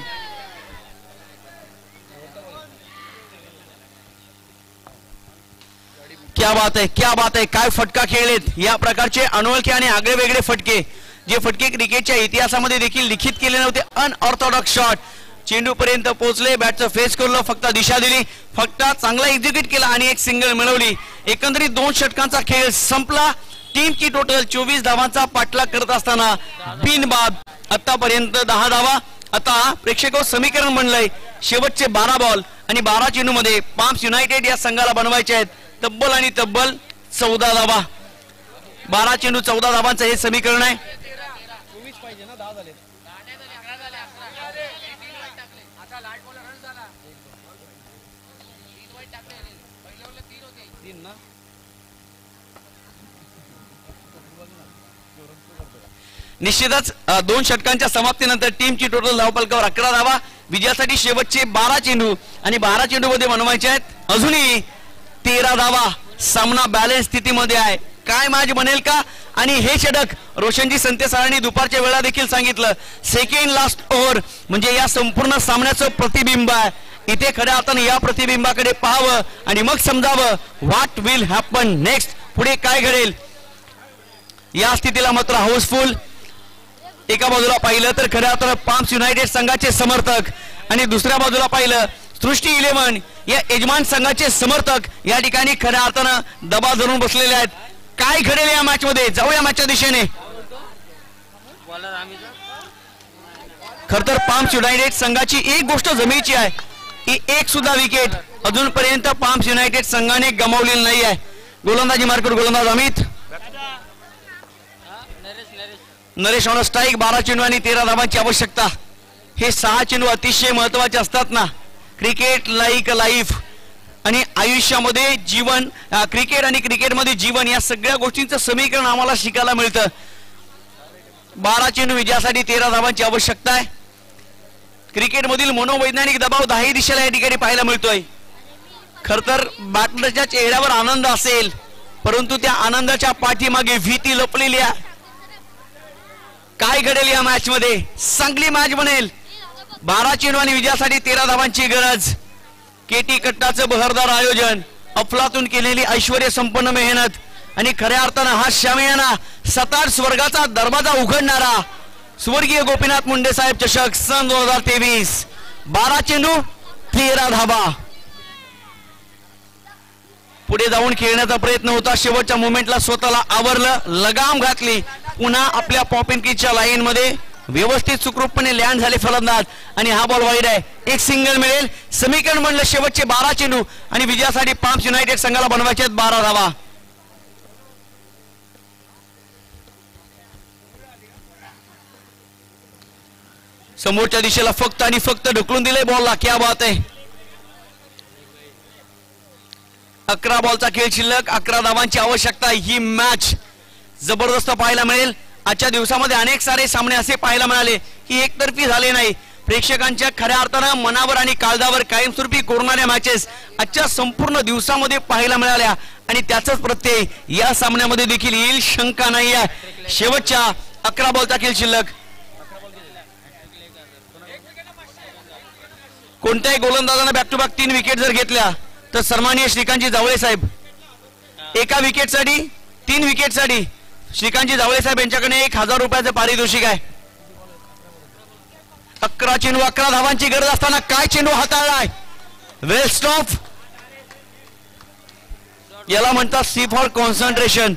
क्या बात है, क्या बात है. काय फटका खेळलेत. या प्रकारचे अनोळखी आणि आगळेवेगळे फटके, जे फटके क्रिकेटच्या इतिहासामध्ये देखील लिखित केले नव्हते. अनऑर्थोडॉक्स शॉट चेंडू पर्यंत पोहोचले, बॅटचं फेस करून फक्त दिशा दिली, फक्त चांगला एक्झिक्यूट केला आणि एक सिंगल मिळवली. एकंदरीत 2 षटकांचा खेळ संपला. टीमची टोटल 24 धावांचा पाठलाग करत असताना बिनबाद आतापर्यंत 10 धावा. आता प्रेक्षक समीकरण बनलंय शेवटचे 12 बॉल आणि 12 चेंडू मध्ये पाम्स युनायटेड या संघाला बनवायचे आहेत तब्बल आणि तब्बल 14 धावा. 12 चेंडू 14 धावांचं हे समीकरण आहे. निश्चितच 2 षटकांच्या समाप्तीनंतर टीमची टोटल धावफलकावर 11 धावा. विजयासाठी शेवटचे 12 चेंडू आणि 12 चेंडू मध्ये बनवायचे आहेत अजूनही 13 धावा. सामना बॅलन्स स्थितीमध्ये आहे. काय मॅच बनेल का? आणि हे षटक रोशनजी संते सरांनी दुपारच्या वेळा देखील सांगितलं, सेकंड लास्ट ओव्हर म्हणजे या संपूर्ण सामन्याचं प्रतिबिंब आहे. इथे खऱ्या अर्थाने या प्रतिबिंबाकडे पाहावं आणि मग समजावं व्हॉट विल हॅपन नेक्स्ट. पुढे काय घडेल. या स्थितीला मात्र हाऊसफुल. एका बाजूला पाहिलं तर खऱ्या अर्थानं पाम्स युनायटेड संघाचे समर्थक आणि दुसऱ्या बाजूला पाहिलं सृष्टी 11 या यजमान संघाचे समर्थक या ठिकाणी खऱ्या अर्थानं दबा धरून बसलेले आहेत. काय घडेल या मॅच मध्ये. जाऊया मॅचच्या दिशेने. खर तर पाम्स युनायटेड संघाची एक गोष्ट जमेची आहे की एक सुद्धा विकेट अजूनपर्यंत पाम्स युनायटेड संघाने गमावलेली नाही आहे. गोलंदाजी मार्कर गोलंदाज अमित नरेश ऑन स्ट्राईक. 12 चेंडू आणि 13 धावांची आवश्यकता. हे 6 चेंडू अतिशय महत्वाचे असतात ना. क्रिकेट लाईक लाईफ आणि आयुष्यामध्ये जीवन, क्रिकेट आणि क्रिकेटमध्ये जीवन या सगळ्या गोष्टींचं समीकरण आम्हाला शिकायला मिळतं. 12 चेंडू विजयासाठी 13 धावांची आवश्यकता आहे. क्रिकेटमधील मनोवैज्ञानिक दबाव 10 दिशेला या ठिकाणी पाहायला मिळतोय. खर तर बॅटरच्या चेहऱ्यावर आनंद असेल परंतु त्या आनंदाच्या पाठीमागे भीती लपलेली आहे. काय घडेल या मॅच मध्ये. चांगली मॅच बनेल. 12 चेंडू आणि विजयासाठी 13 धावांची गरज. केटी कट्टाचं बहरदार आयोजन, अफलातून केलेली ऐश्वर्य संपन्न मेहनत आणि खऱ्या अर्थानं हा शामियाना सतार स्वर्गाचा दरवाजा उघडणारा स्वर्गीय गोपीनाथ मुंडे साहेब चषक सन 2023. 12 चेंडू 13 धावा. पुढे जाऊन खेळण्याचा प्रयत्न होता. शेवटच्या मोमेंटला स्वतःला आवरलं, लगाम घातली. पुन्हा आपल्या पॉपिंग किटच्या लाईन मध्ये व्यवस्थित सुखरूपपणे लँड झाले फलंदाज आणि हा बॉल वाईड आहे. एक सिंगल मिळेल. समीकरण बनलं शेवटचे 12 चेंडू आणि विजयासाठी पाम्स युनायटेड संघाला बनवायचे आहेत 12 धावा. समोरच्या दिशेला फक्त आणि फक्त ढकलून दिले बॉलला. क्या बात आहे. 11 बॉलचा खेळ शिल्लक, 11 धावांची आवश्यकता. ही मॅच जबरदस्त पाहायला मिळेल. आजच्या दिवसामध्ये अनेक सारे सामने असे पाहायला मिळाले की एकतर्फी झाले नाही. प्रेक्षकांच्या खऱ्या अर्थानं मनावर आणि काळजावर कायमस्वरूपी कोरणाऱ्या मॅचेस आजच्या संपूर्ण दिवसामध्ये पाहायला मिळाल्या आणि त्याचाच प्रत्यय या सामन्यामध्ये देखील येईल, शंका नाही आहे. शेवटच्या 11 बॉलचा खेळ शिल्लक. कोणत्याही गोलंदाजानं बॅक टू बॅक 3 विकेट जर घेतल्या तर सन्माननीय श्रीकांतजी जावळे साहेब एका विकेटसाठी 3 विकेटसाठी श्रीकांतजी जावळे साहेब यांच्याकडे 1000 रुपयाचं पारितोषिक आहे. 11 चेंडू 11 धावांची गरज असताना काय चेंडू हाताळलाय. वेल स्टॉप, याला म्हणतात सी फॉर कॉन्सन्ट्रेशन.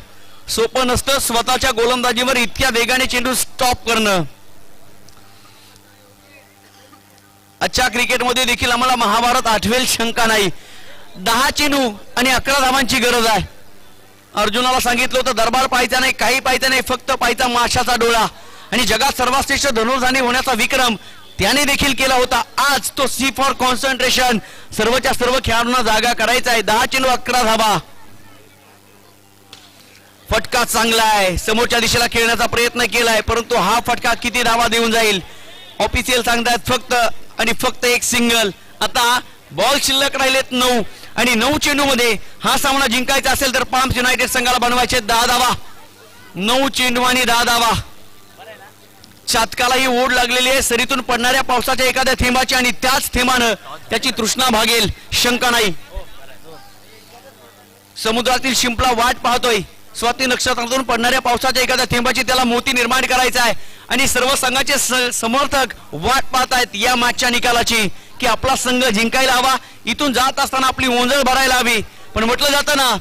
सोपं नसतं स्वतःच्या गोलंदाजीवर इतक्या वेगाने चेंडू स्टॉप करणं. आजच्या क्रिकेटमध्ये देखील आम्हाला महाभारत आठवेल, शंका नाही. 10 चेंडू आणि 11 धावांची गरज आहे. अर्जुनाला सांगितलं होतं दरबार पाहायचा नाही, काही पाहायचं नाही, फक्त पाहायचा माशाचा डोळा. आणि जगात सर्वश्रेष्ठ धनुर्धानी होण्याचा विक्रम त्याने देखील केला होता. आज तो सी फॉर कॉन्सन्ट्रेशन, सर्वच्या सर्व खेळाडूंना जागा करायचा आहे. 10 चेंडू 11 धावा. फटका चांगला आहे, समोरच्या दिशेला खेळण्याचा प्रयत्न केलाय, परंतु हा फटका किती धावा देऊन जाईल. ऑफिशियल सांगतायत फक्त आणि फक्त एक सिंगल. आता बॉल शिल्लक राहिलेत 9 आणि 9 चेंडू मध्ये हा सामना जिंकायचा असेल तर पाम्स युनायटेड संघाला बनवायचे 10 धावा. 9 चेंडू आणि 10 धावा. चातकालाही ओढ लागलेली आहे सरीतून पडणाऱ्या पावसाच्या एखाद्या थेंबाची आणि त्याच थेंबानं त्याची तृष्णा भागेल, शंका नाही. समुद्रातील शिंपला वाट पाहतोय, स्वाती नक्षत्रातून पडणाऱ्या पावसाच्या एखाद्या थेंबाची त्याला मोती निर्माण करायचा आहे. आणि सर्व संघाचे समर्थक वाट पाहत आहेत या मॅचच्या निकालाची की आपला संघ जिंकायला हवा. इथून जात असताना आपली ओंजळ भरायला हवी. पण म्हटलं जातं ना,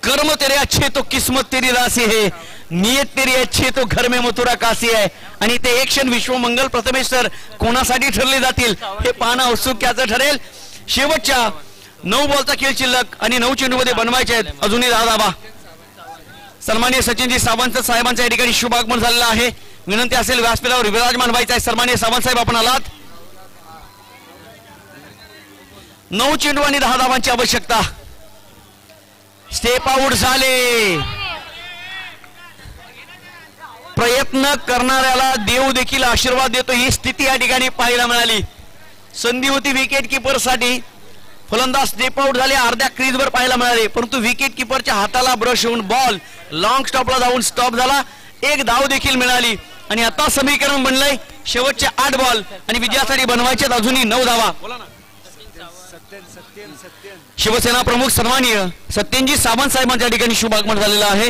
कर्म तेरे अच्छे तो किस्मत तेरी रासी है, नियत तेरी अच्छी तो घर में मथुरा काशी आहे. आणि ते एक क्षण विश्वमंगल प्रथमेश्वर कोणासाठी ठरले जातील हे पाहणं औत्सुक्याचं ठरेल. शेवटच्या 9 बॉलचा खेळ शिल्लक आणि 9 चेंडू मध्ये बनवायचे आहेत अजूनही 10 धावा. सन्माननीय सचिनजी सावंत साहेबांच्या या ठिकाणी शुभागमन झालेलं आहे. विनंती असेल व्यासपीठावर विराजमान व्हायचं आहे. सन्माननीय सावंत साहेब आपण आलात. 9 चेंडू आणि 10 धावांची आवश्यकता. स्टेप आउट झाले. प्रयत्न करणाऱ्याला देव देखील आशीर्वाद देतो ही स्थिती या ठिकाणी पाहायला मिळाली. संधी होती विकेट किपर साठी, फलंदाज स्टेप आउट झाले, अर्ध्या क्रीजवर पाहायला मिळाले, परंतु विकेट किपरच्या हाताला ब्रश होऊन बॉल लॉंग स्टॉपला जाऊन स्टॉप झाला. एक धाव देखील मिळाली आणि आता समीकरण बनलंय शेवटचे 8 बॉल आणि विजयासाठी बनवायचे अजूनही 9 धावा. शिवसेना प्रमुख सन्माननीय सत्यनजी सावंत साहेबांच्या ठिकाणी शुभागमन झालेलं आहे.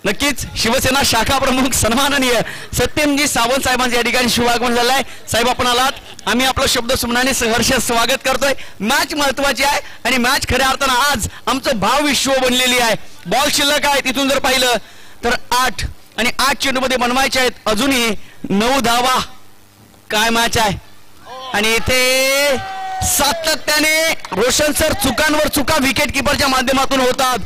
नक्कीच शिवसेना शाखा प्रमुख सन्माननीय सत्यनजी सावंत साहेबांच्या ठिकाणी शुभागमन झालं आहे. साहेब आपण आलात, आम्ही आपलं शब्द सुमनाने सहर्ष स्वागत करतोय. मॅच महत्वाची आहे आणि मॅच खऱ्या अर्थानं आज आमचं भाव विश्व बनलेली आहे. बॉल शिल्लक आहे तिथून जर पाहिलं तर 8 आणि 8 चेंडू मध्ये बनवायचे आहेत अजूनही 9 धावा. काय मॅच आहे आणि इथे सातत्याने रोशन सर चुकांवर चुका विकेट किपरच्या माध्यमातून होतात.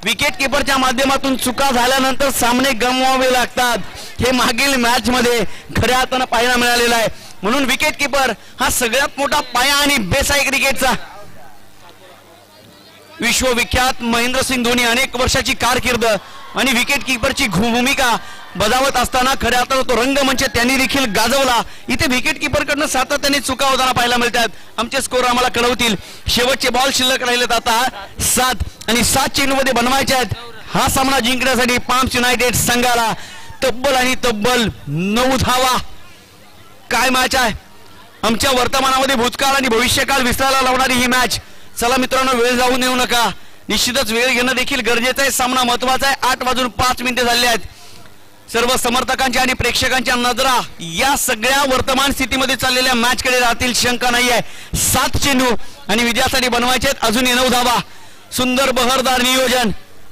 विकेट किपरच्या माध्यमातून चुका झाल्यानंतर सामने गमवावे लागतात. हे मागील मॅच मध्ये खऱ्या अर्थानं पाहायला मिळालेलं आहे. म्हणून विकेट किपर हा सगळ्यात मोठा पाया आणि बेस आहे क्रिकेटचा. विश्वविख्यात महेंद्रसिंग धोनी अनेक वर्षाची कारकीर्द आणि विकेट किपरची भूमिका बजावत असताना खऱ्या अर्थानं तो रंगमंच त्यांनी देखील गाजवला. इथे विकेट किपरकडनं सातत्याने चुका होताना पाहायला मिळतात. आमचे स्कोर आम्हाला कळवतील. शेवटचे बॉल शिल्लक राहिलेत आता 7 आणि 7 चेंडू मध्ये बनवायचे आहेत. हा सामना जिंकण्यासाठी पाम्स युनायटेड संघाला तब्बल आणि तब्बल 9 धावा. काय मॅच आहे. आमच्या वर्तमानामध्ये भूतकाळ आणि भविष्यकाळ विसरायला लावणारी ही मॅच. चला मित्रांनो, वेळ जाऊ देऊ नका. निश्चितच वेळ घेणं देखील गरजेचं आहे. सामना महत्वाचा आहे. 8:05 झाले आहेत. सर्व समर्थकांच्या आणि प्रेक्षकांच्या नजरा या सगळ्या वर्तमान स्थितीमध्ये चाललेल्या मॅच कडे राहतील, शंका नाही आहे. 7 चेंडू आणि विजयासाठी बनवायचे आहेत अजून 9 धावा. सुंदर बहरदार नियोजन,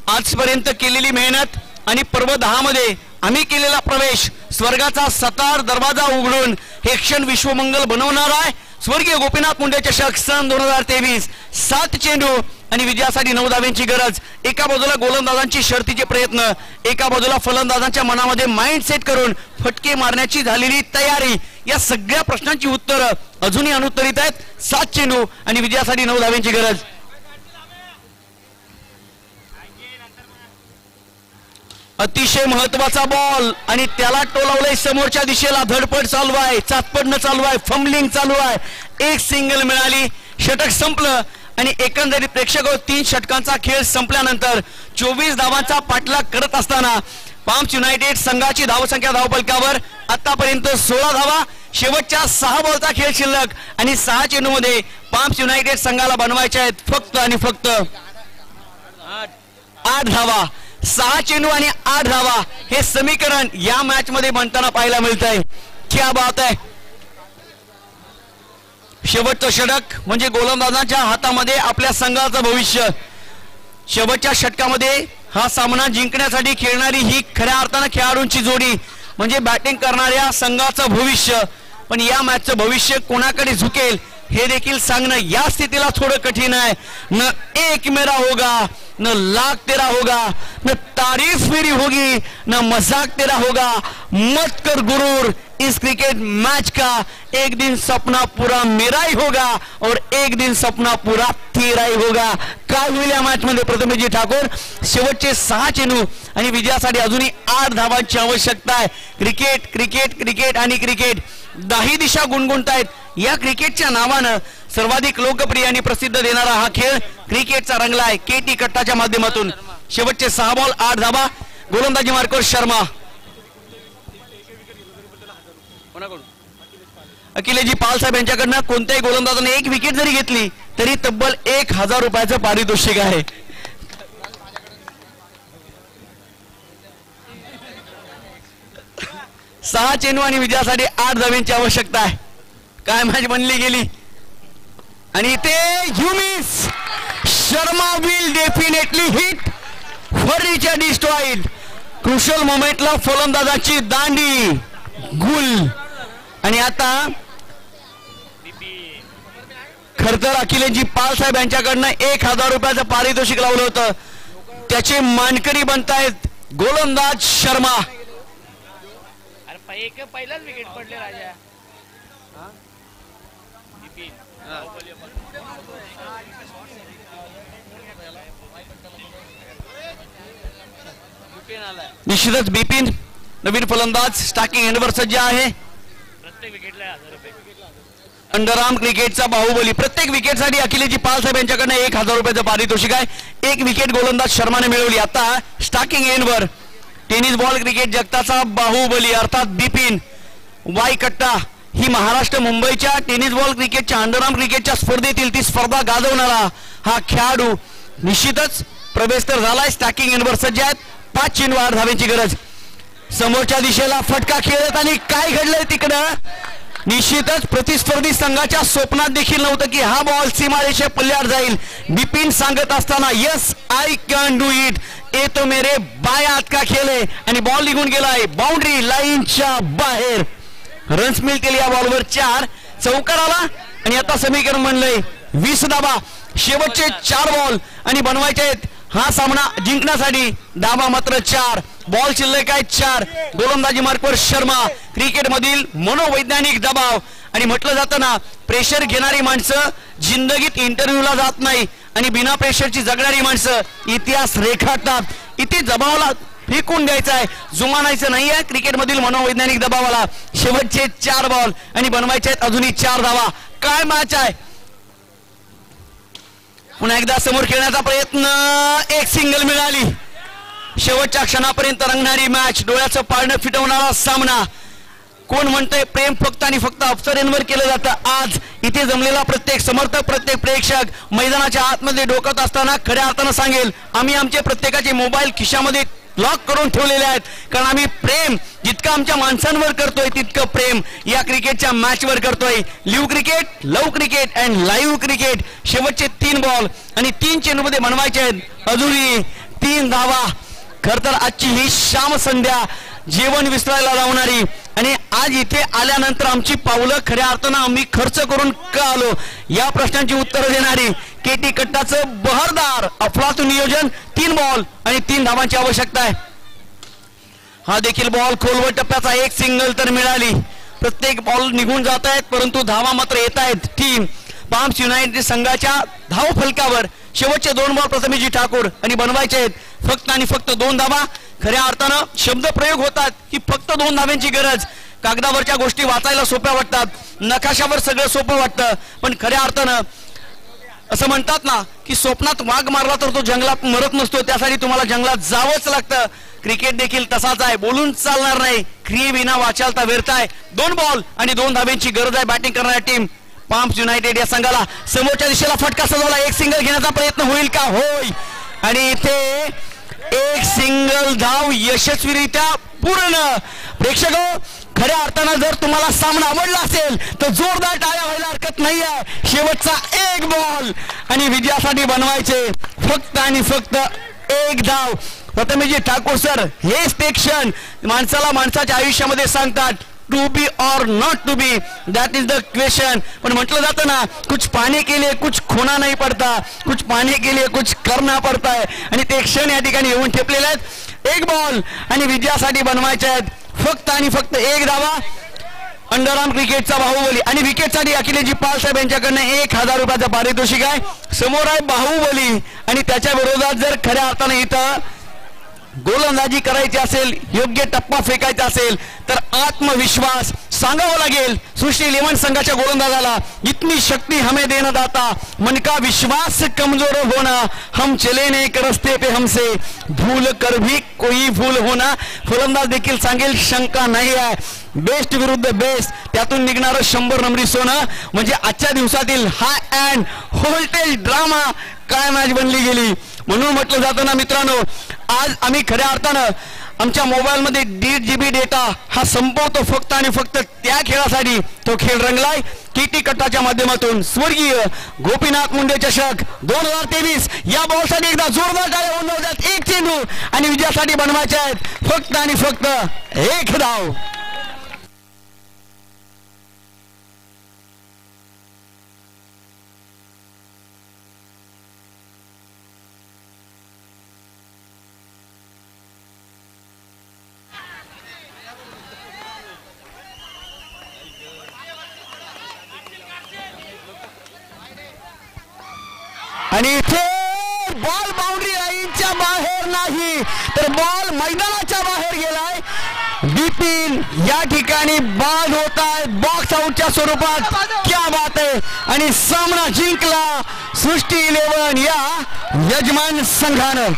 आजपर्यंत केलेली मेहनत आणि पर्व 10 मध्ये आम्ही केलेला प्रवेश, स्वर्गाचा सतार दरवाजा उघडून हे क्षण विश्वमंगल बनवणार आहे. स्वर्गीय गोपीनाथ मुंडे चषक सन 2023. 7 चेंडू आणि विजयासाठी 9 धाव्यांची गरज. एका बाजूला गोलंदाजांची शर्तीचे प्रयत्न, एका बाजूला फलंदाजांच्या मनामध्ये माइंड सेट करून फटके मारण्याची झालेली तयारी. या सगळ्या प्रश्नांची उत्तरं अजूनही अनुत्तरित आहेत. 7 चेंडू आणि विजयासाठी 9 धावांची गरज. अतिशय महत्वाचा बॉल आणि त्याला टोलावलंय समोरच्या दिशेला. धडपड चालू आहे, चाचपडणं चालू आहे, फंबलिंग चालू आहे. एक सिंगल मिळाली, षटक संपलं आणि एकंदरीत प्रेक्षक 3 षटकांचा खेळ संपल्यानंतर 24 धावांचा पाठलाग करत असताना पाम्स युनायटेड संघाची धावसंख्या धावफलकावर आतापर्यंत 16 धावा. शेवटच्या 6 बॉलचा खेळ शिल्लक आणि 6 चेंडूमध्ये पाम्स युनायटेड संघाला बनवायचे आहेत फक्त आणि फक्त 8 धावा. 6 चेंडू आणि 8 धावा हे समीकरण या मॅच मध्ये बनताना पाहायला मिळत आहे. क्या बात आहे. शेवटचं षटक म्हणजे गोलंदाजांच्या हातामध्ये आपल्या संघाचं भविष्य. शेवटच्या षटकामध्ये हा सामना जिंकण्यासाठी खेळणारी ही खऱ्या अर्थानं खेळाडूंची जोडी म्हणजे बॅटिंग करणाऱ्या संघाचं भविष्य. पण या मॅचचं भविष्य कोणाकडे झुकेल हे देखील सांगणं या स्थितीला थोडं कठीण आहे. न एक मेरा होगा, न लाख तेरा होगा, न तारीफ मेरी होगी, न मजाक तेरा होगा. मत कर गुरूर इस क्रिकेट मैच का, एक दिन सपना पूरा मेरा ही होगा और एक दिन सपना पूरा तेरा ही होगा. काय होईल या मॅच मध्ये प्रथमेशजी ठाकूर. शेवटचे 6 चेंडू आणि विजयासाठी अजूनही 8 धावांची आवश्यकता आहे. क्रिकेट क्रिकेट क्रिकेट आणि क्रिकेट 10 दिशा गुणगुणतायत. या क्रिकेटच्या नावानं सर्वाधिक लोकप्रिय आणि प्रसिद्ध देणारा हा खेळ क्रिकेटचा रंगला आहे केटी कट्टाच्या माध्यमातून. शेवटचे 6 बॉल 8 धावा. गोलंदाजी मार्कर शर्मा. अखिलेशजी पाल साहेब यांच्याकडनं कोणत्याही गोलंदाजाने 1 विकेट जरी घेतली तरी तब्बल 1000 रुपयाचं पारितोषिक आहे. सहा चेंडू आणि विजयासाठी 8 धावांची आवश्यकता आहे. काय मॅच बनली गेली आणि ते ह्युमिस शर्मा विल डेफिनेटली हिट फरीच्या डिस्ट्रॉइड. क्रुशल मोमेंटला फलंदाजाची दांडी गुल. आणि आता खरतर अखिलेशजी पाल साहेब यांच्याकडनं 1000 रुपयाचं पारितोषिक लावलं होतं त्याचे मानकरी बनतायत गोलंदाज शर्मा. पहिलाच विकेट पडले राजा. निश्चितच बिपिन नवीन फलंदाज स्टार्टिंग एंडवर सज्ज आहे. प्रत्येक विकेटला 1000 रुपये. अंडरआर्म क्रिकेटचा बाहुबली. प्रत्येक विकेटसाठी अखिलेशजी पाल साहेब यांच्याकडनं 1000 रुपयाचं पारितोषिक आहे. 1 विकेट गोलंदाज शर्माने मिळवली. आता स्टार्टिंग एंडवर टेनिस बॉल क्रिकेट जगताचा बाहुबली अर्थात बिपिन वाय कट्टा. ही महाराष्ट्र मुंबईच्या टेनिस बॉल क्रिकेटच्या अंडरआर्म क्रिकेटच्या स्पर्धेतील ती स्पर्धा गाजवणारा हा खेळाडू निश्चितच प्रवेश तर झालाय. स्टॅकिंग एंडवर सज्ज आहेत. 5 चेंडू 8 धावांची गरज. समोरच्या दिशेला फटका खेळत आणि काय घडलंय तिकडं निश्चितच प्रतिस्पर्धी संघाच्या स्वप्नात देखील नव्हतं की हा बॉल सीमारेषे पल्ल्यावर जाईल. बिपिन सांगत असताना yes I can do it, ए तो मेरे बाय हात का खेळ आहे आणि बॉल निघून गेलाय बाउंड्री लाईनच्या बाहेर. रन्स मिळतील या बॉलवर 4. चौकार आला आणि आता समीकरण म्हणलंय 20 धावा. शेवटचे 4 बॉल आणि बनवायचे आहेत हा सामना जिंकण्यासाठी. धावा मात्र 4. बॉल शिल्लक आहे 4. गोलंदाजी मार्कवर शर्मा. क्रिकेट मधील मनोवैज्ञानिक दबाव आणि म्हटलं जातं ना प्रेशर घेणारी माणसं जिंदगीत इंटरव्ह्यूला जात नाही आणि बिना प्रेशरची जगणारी माणसं इतिहास रेखाटतात. इथे दबावाला फेकून द्यायचा आहे, जुमानायचं नाही आहे क्रिकेट मधील मनोवैज्ञानिक दबावाला. शेवटचे 4 बॉल आणि बनवायचे आहेत अजूनही 4 धावा. काय मॅच आहे. पुन्हा एकदा समोर खेळण्याचा प्रयत्न. 1 सिंगल मिळाली. शेवटच्या क्षणापर्यंत रंगणारी मॅच. डोळ्याचं पाळणं फिटवणारा सामना. कोण म्हणतंय प्रेम फक्त आणि फक्त अफसरांवर केलं जातं. आज इथे जमलेला प्रत्येक समर्थक प्रत्येक प्रेक्षक मैदानाच्या आतमध्ये डोकत असताना खऱ्या अर्थानं सांगेल आम्ही आमचे प्रत्येकाचे मोबाईल खिशामध्ये लॉक करून ठेवलेले आहेत कारण आम्ही प्रेम जितकं आमच्या माणसांवर करतोय तितकं प्रेम या क्रिकेटच्या मॅचवर करतोय. Live cricket, love cricket and live cricket. शेवटचे 3 बॉल आणि 3 चेंडूमध्ये बनवायचे आहेत अजूनही 3 धावा. खर तर आजची ही श्याम संध्या जेवण विसरायला लावणारी आणि आज इथे आल्यानंतर आमची पावलं खऱ्या अर्थानं आम्ही खर्च करून का आलो या प्रश्नांची उत्तरं देणारी केटी कट्टाचं बहरदार अफलातून नियोजन. 3 बॉल आणि 3 धावांची आवश्यकता आहे. हा देखील बॉल खोलवर टप्प्याचा. 1 सिंगल तर मिळाली. प्रत्येक बॉल निघून जात आहेत, परंतु धावा मात्र येत आहेत टीम पाम्स युनायटेड संघाच्या धाव फलकावर. शेवटचे 2 बॉल प्रथमेशजी ठाकूर आणि बनवायचे आहेत फक्त आणि फक्त 2 धावा. खऱ्या अर्थानं शब्द प्रयोग होतात की फक्त 2 धाव्यांची गरज. कागदावरच्या गोष्टी वाचायला सोप्या वाटतात, नकाशावर सगळं सोपं वाटतं, पण खऱ्या अर्थानं असं म्हणतात ना की स्वप्नात वाघ मारला तर तो जंगलात मरत नसतो, त्यासाठी तुम्हाला जंगलात जावंच लागतं. क्रिकेट देखील तसाच आहे, बोलून चालणार नाही, क्रियेविना वाचालता व्यर्थ आहे. 2 बॉल आणि 2 धाव्यांची गरज आहे बॅटिंग करणाऱ्या टीम पाम्स युनायटेड या संघाला. समोरच्या दिशेला फटका सजवला, एक सिंगल घेण्याचा प्रयत्न होईल का? होय, आणि इथे एक सिंगल धाव यशस्वीरित्या पूर्ण. प्रेक्षक खऱ्या अर्थानं जर तुम्हाला सामना आवडला असेल तर जोरदार टाळ्या व्हायला हरकत नाहीये. शेवटचा 1 बॉल आणि विजयासाठी बनवायचे फक्त आणि फक्त 1 धाव. प्रथमेशजी ठाकूर सर, हेच ते क्षण माणसाला माणसाच्या आयुष्यामध्ये सांगतात, to be or not to be, that is the question. पण म्हटलं जातं ना, कुछ पाने के लिए कुछ खोना नहीं पड़ता, कुछ पाने के लिए कुछ करना पड़ता है. आणि ते क्षण या ठिकाणी येऊन ठेपलेले आहेत. 1 बॉल आणि विजयासाठी बनवायचे आहेत फक्त आणि फक्त 1 धावा. अंडरआर्म क्रिकेटचा बाहुबली आणि विकेटसाठी अखिलेशजी पाल साहेब यांच्याकडनं 1000 रुपयाचं पारितोषिक आहे. समोर आहे बाहुबली आणि त्याच्या विरोधात जर खऱ्या अर्थाने इथं गोलंदाजी करायची असेल, योग्य टप्पा फेकायचा असेल तर आत्मविश्वास सांगावं लागेल सृष्टी 11 संघाच्या गोलंदाजाला. इतनी शक्ति हमें देना दाता, मन का विश्वास कमजोर होना, हम चले ने एक रस्ते पे हमसे भूल कर भी कोई भूल होना. फलंदाज देखील सांगेल शंका नाही आहे, बेस्ट विरुद्ध बेस्ट, त्यातून निघणारं 100 नंबरी सोनं म्हणजे आजच्या दिवसातील हाय अँड व्होल्टेज ड्रामा काय मॅच बनली गेली. म्हणून म्हटलं जातं ना मित्रांनो, आज आम्ही खऱ्या अर्थानं आमच्या मोबाईलमध्ये 1.5 GB डेटा हा संपवतो फक्त आणि फक्त त्या खेळासाठी. तो खेळ रंगलाय किटी कट्टाच्या माध्यमातून. स्वर्गीय गोपीनाथ मुंडे चषक 2023 या बॉलसाठी एकदा जोरदार टाळ्या वाजवतात. 1 चेंडू आणि विजयासाठी बनवायचे आहेत फक्त आणि फक्त 1 धाव. आणि इथे बॉल बाउंड्री लाईनच्या बाहेर नाही तर बॉल मैदानाच्या बाहेर गेलाय. बिपिन या ठिकाणी बाद होत आहे बॉक्स आउटच्या स्वरूपात. क्या बात आहे. आणि सामना जिंकला सृष्टी 11 या यजमान संघानं.